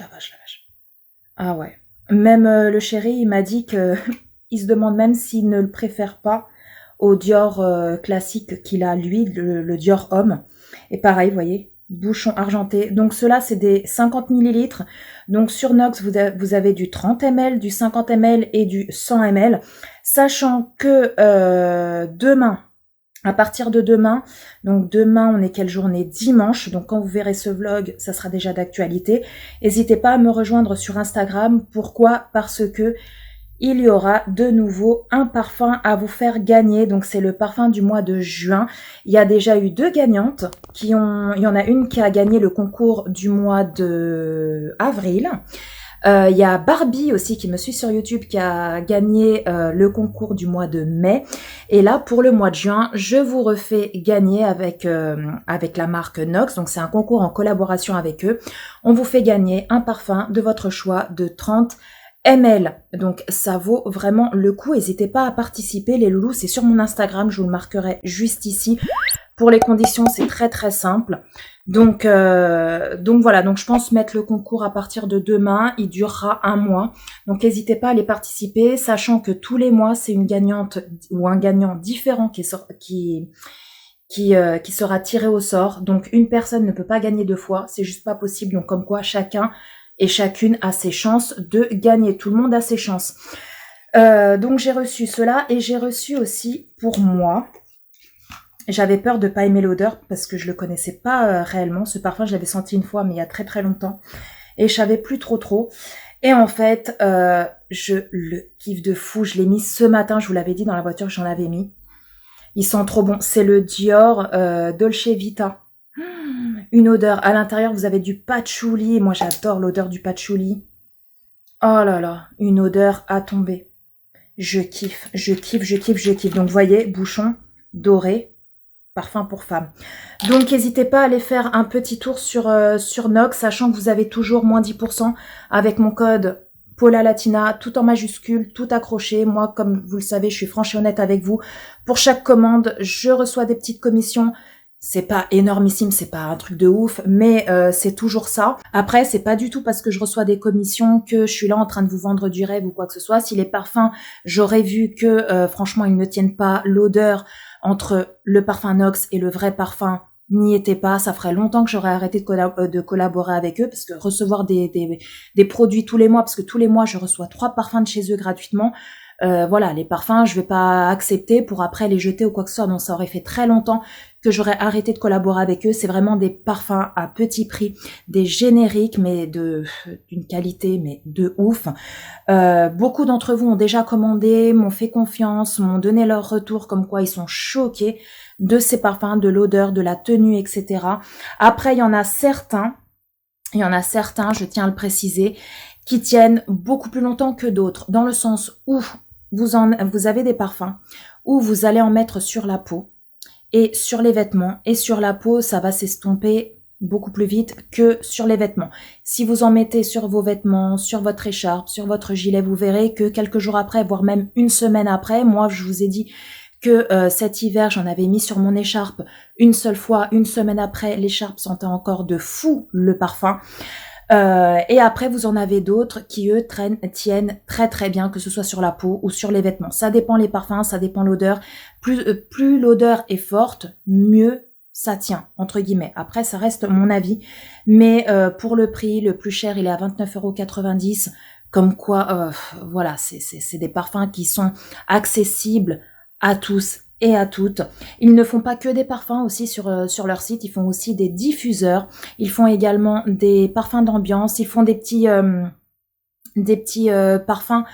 Ah ouais. Même le Chéri, il m'a dit que il se demande même s'il ne le préfère pas au Dior classique qu'il a, lui, le Dior Homme. Et pareil, vous voyez, bouchon argenté. Donc ceux-là, c'est des 50 ml. Donc sur Nox, vous avez du 30 ml, du 50 ml et du 100 ml. Sachant que demain, à partir de demain, donc demain on est quelle journée? Dimanche, donc quand vous verrez ce vlog, ça sera déjà d'actualité. N'hésitez pas à me rejoindre sur Instagram. Pourquoi? Parce que il y aura de nouveau un parfum à vous faire gagner. Donc c'est le parfum du mois de juin. Il y a déjà eu 2 gagnantes. Il y en a une qui a gagné le concours du mois de avril. Il y a Barbie aussi qui me suit sur YouTube qui a gagné le concours du mois de mai. Et là, pour le mois de juin, je vous refais gagner avec la marque Nox. Donc, c'est un concours en collaboration avec eux. On vous fait gagner un parfum de votre choix de 30 ml. Donc, ça vaut vraiment le coup. N'hésitez pas à participer, les loulous. C'est sur mon Instagram. Je vous le marquerai juste ici. Pour les conditions, c'est très très simple. Donc voilà, donc je pense mettre le concours à partir de demain. Il durera 1 mois. Donc n'hésitez pas à aller participer, sachant que tous les mois, c'est une gagnante ou un gagnant différent qui sera tiré au sort. Donc une personne ne peut pas gagner 2 fois, c'est juste pas possible. Donc comme quoi chacun et chacune a ses chances de gagner. Tout le monde a ses chances. Donc j'ai reçu cela et j'ai reçu aussi pour moi. J'avais peur de pas aimer l'odeur parce que je le connaissais pas réellement. Ce parfum, je l'avais senti une fois, mais il y a très très longtemps. Et je savais plus trop. Et en fait, je le kiffe de fou. Je l'ai mis ce matin, je vous l'avais dit dans la voiture, j'en avais mis. Il sent trop bon. C'est le Dior Dolce Vita. Une odeur. À l'intérieur, vous avez du patchouli. Moi, j'adore l'odeur du patchouli. Oh là là, une odeur à tomber. Je kiffe. Donc, vous voyez, bouchon doré. Parfum pour femme. Donc, n'hésitez pas à aller faire un petit tour sur Nox, sachant que vous avez toujours moins 10% avec mon code Paula Latina, tout en majuscule, tout accroché. Moi, comme vous le savez, je suis franche et honnête avec vous. Pour chaque commande, je reçois des petites commissions. C'est pas énormissime, c'est pas un truc de ouf, mais c'est toujours ça. Après, c'est pas du tout parce que je reçois des commissions que je suis là en train de vous vendre du rêve ou quoi que ce soit. Si les parfums, j'aurais vu que franchement, ils ne tiennent pas l'odeur entre le parfum Nox et le vrai parfum n'y était pas, ça ferait longtemps que j'aurais arrêté de collaborer avec eux, parce que recevoir des produits tous les mois, parce que tous les mois je reçois 3 parfums de chez eux gratuitement, voilà, les parfums je vais pas accepter pour après les jeter ou quoi que ce soit, donc ça aurait fait très longtemps que j'aurais arrêté de collaborer avec eux. C'est vraiment des parfums à petit prix, des génériques mais d'une qualité mais de ouf. Beaucoup d'entre vous ont déjà commandé, m'ont fait confiance, m'ont donné leur retour comme quoi ils sont choqués de ces parfums, de l'odeur, de la tenue, etc. Après, il y en a certains, je tiens à le préciser, qui tiennent beaucoup plus longtemps que d'autres, dans le sens où vous avez des parfums, où vous allez en mettre sur la peau, et sur les vêtements, et sur la peau, ça va s'estomper beaucoup plus vite que sur les vêtements. Si vous en mettez sur vos vêtements, sur votre écharpe, sur votre gilet, vous verrez que quelques jours après, voire même une semaine après, moi je vous ai dit que cet hiver, j'en avais mis sur mon écharpe une seule fois, une semaine après, l'écharpe sentait encore de fou le parfum. Et après, vous en avez d'autres qui, eux, tiennent très très bien, que ce soit sur la peau ou sur les vêtements. Ça dépend les parfums, ça dépend l'odeur. Plus l'odeur est forte, mieux ça tient, entre guillemets. Après, ça reste mon avis. Mais pour le prix, le plus cher, il est à 29,90 €. Comme quoi, voilà, c'est des parfums qui sont accessibles à tous et à toutes. Ils ne font pas que des parfums aussi sur leur site, ils font aussi des diffuseurs, ils font également des parfums d'ambiance, ils font des petits parfums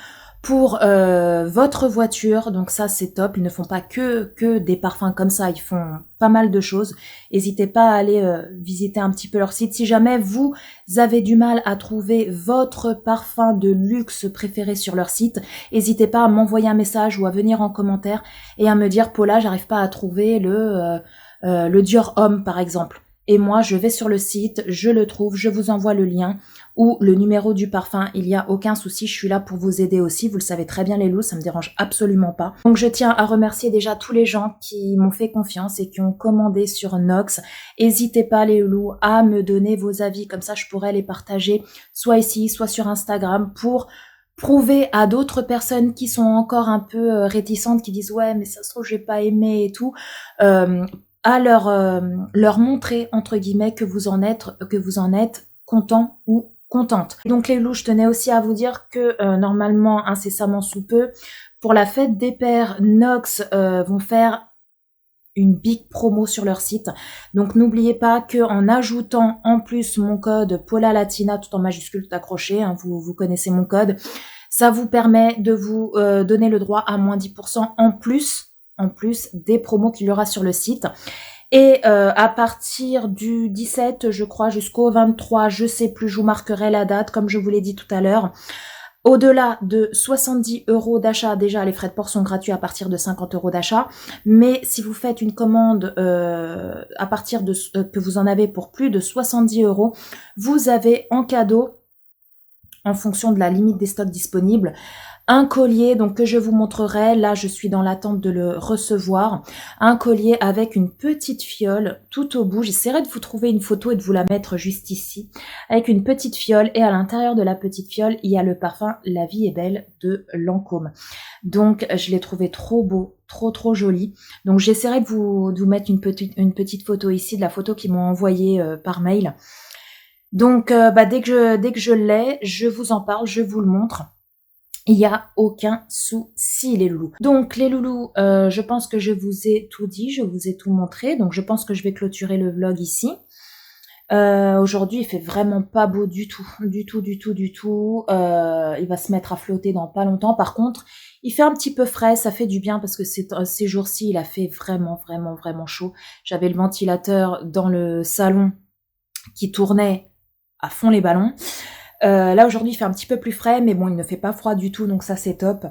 pour votre voiture, donc ça c'est top. Ils ne font pas que des parfums comme ça, ils font pas mal de choses. N'hésitez pas à aller visiter un petit peu leur site. Si jamais vous avez du mal à trouver votre parfum de luxe préféré sur leur site, n'hésitez pas à m'envoyer un message ou à venir en commentaire et à me dire Paula, j'arrive pas à trouver le Dior Homme par exemple. Et moi, je vais sur le site, je le trouve, je vous envoie le lien ou le numéro du parfum. Il n'y a aucun souci, je suis là pour vous aider aussi. Vous le savez très bien les loups, ça me dérange absolument pas. Donc je tiens à remercier déjà tous les gens qui m'ont fait confiance et qui ont commandé sur Nox. N'hésitez pas les loups à me donner vos avis, comme ça je pourrais les partager soit ici, soit sur Instagram pour prouver à d'autres personnes qui sont encore un peu réticentes, qui disent ouais mais ça se trouve j'ai pas aimé et tout. À leur montrer entre guillemets que vous en êtes content ou contente. Donc les loups, je tenais aussi à vous dire que normalement incessamment sous peu pour la fête des pères, Nox vont faire une big promo sur leur site. Donc n'oubliez pas que en ajoutant en plus mon code Paula Latina tout en majuscule tout accroché, hein, vous connaissez mon code, ça vous permet de vous donner le droit à moins 10% en plus des promos qu'il y aura sur le site. Et à partir du 17, je crois, jusqu'au 23, je sais plus, je vous marquerai la date, comme je vous l'ai dit tout à l'heure. Au-delà de 70 € d'achat, déjà les frais de port sont gratuits à partir de 50 € d'achat. Mais si vous faites une commande à partir de que vous en avez pour plus de 70 €, vous avez en cadeau, en fonction de la limite des stocks disponibles, un collier donc que je vous montrerai. Là, je suis dans l'attente de le recevoir. Un collier avec une petite fiole tout au bout. J'essaierai de vous trouver une photo et de vous la mettre juste ici. Avec une petite fiole et à l'intérieur de la petite fiole, il y a le parfum La Vie est Belle de Lancôme. Donc, je l'ai trouvé trop beau, trop joli. Donc, j'essaierai de vous mettre une petite photo ici, de la photo qu'ils m'ont envoyée par mail. Donc, dès que je l'ai, je vous en parle, je vous le montre. Il n'y a aucun souci, les loulous. Donc, les loulous, je pense que je vous ai tout dit, je vous ai tout montré. Donc, je pense que je vais clôturer le vlog ici. Aujourd'hui, il fait vraiment pas beau du tout. Il va se mettre à flotter dans pas longtemps. Par contre, il fait un petit peu frais, ça fait du bien parce que ces jours-ci, il a fait vraiment chaud. J'avais le ventilateur dans le salon qui tournait à fond les ballons. Là aujourd'hui il fait un petit peu plus frais, mais bon, il ne fait pas froid du tout, donc ça c'est top.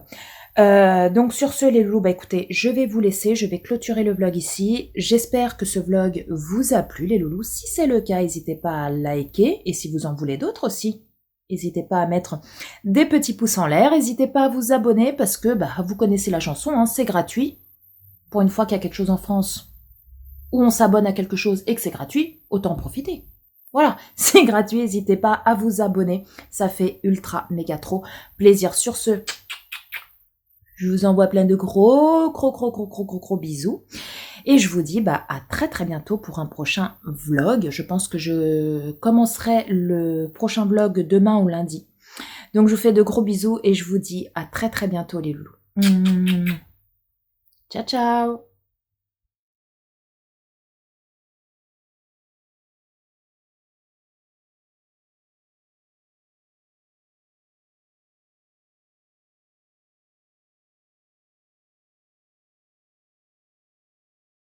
Donc sur ce, les loulous, écoutez, je vais vous laisser, je vais clôturer le vlog ici. J'espère que ce vlog vous a plu, les loulous. Si c'est le cas, n'hésitez pas à liker, et si vous en voulez d'autres aussi, n'hésitez pas à mettre des petits pouces en l'air, n'hésitez pas à vous abonner, parce que vous connaissez la chanson, hein, c'est gratuit. Pour une fois qu'il y a quelque chose en France où on s'abonne à quelque chose et que c'est gratuit, autant en profiter. Voilà, c'est gratuit, n'hésitez pas à vous abonner, ça fait ultra méga trop plaisir. Sur ce, je vous envoie plein de gros bisous et je vous dis à très bientôt pour un prochain vlog. Je pense que je commencerai le prochain vlog demain ou lundi. Donc je vous fais de gros bisous et je vous dis à très bientôt les loulous. Ciao ciao.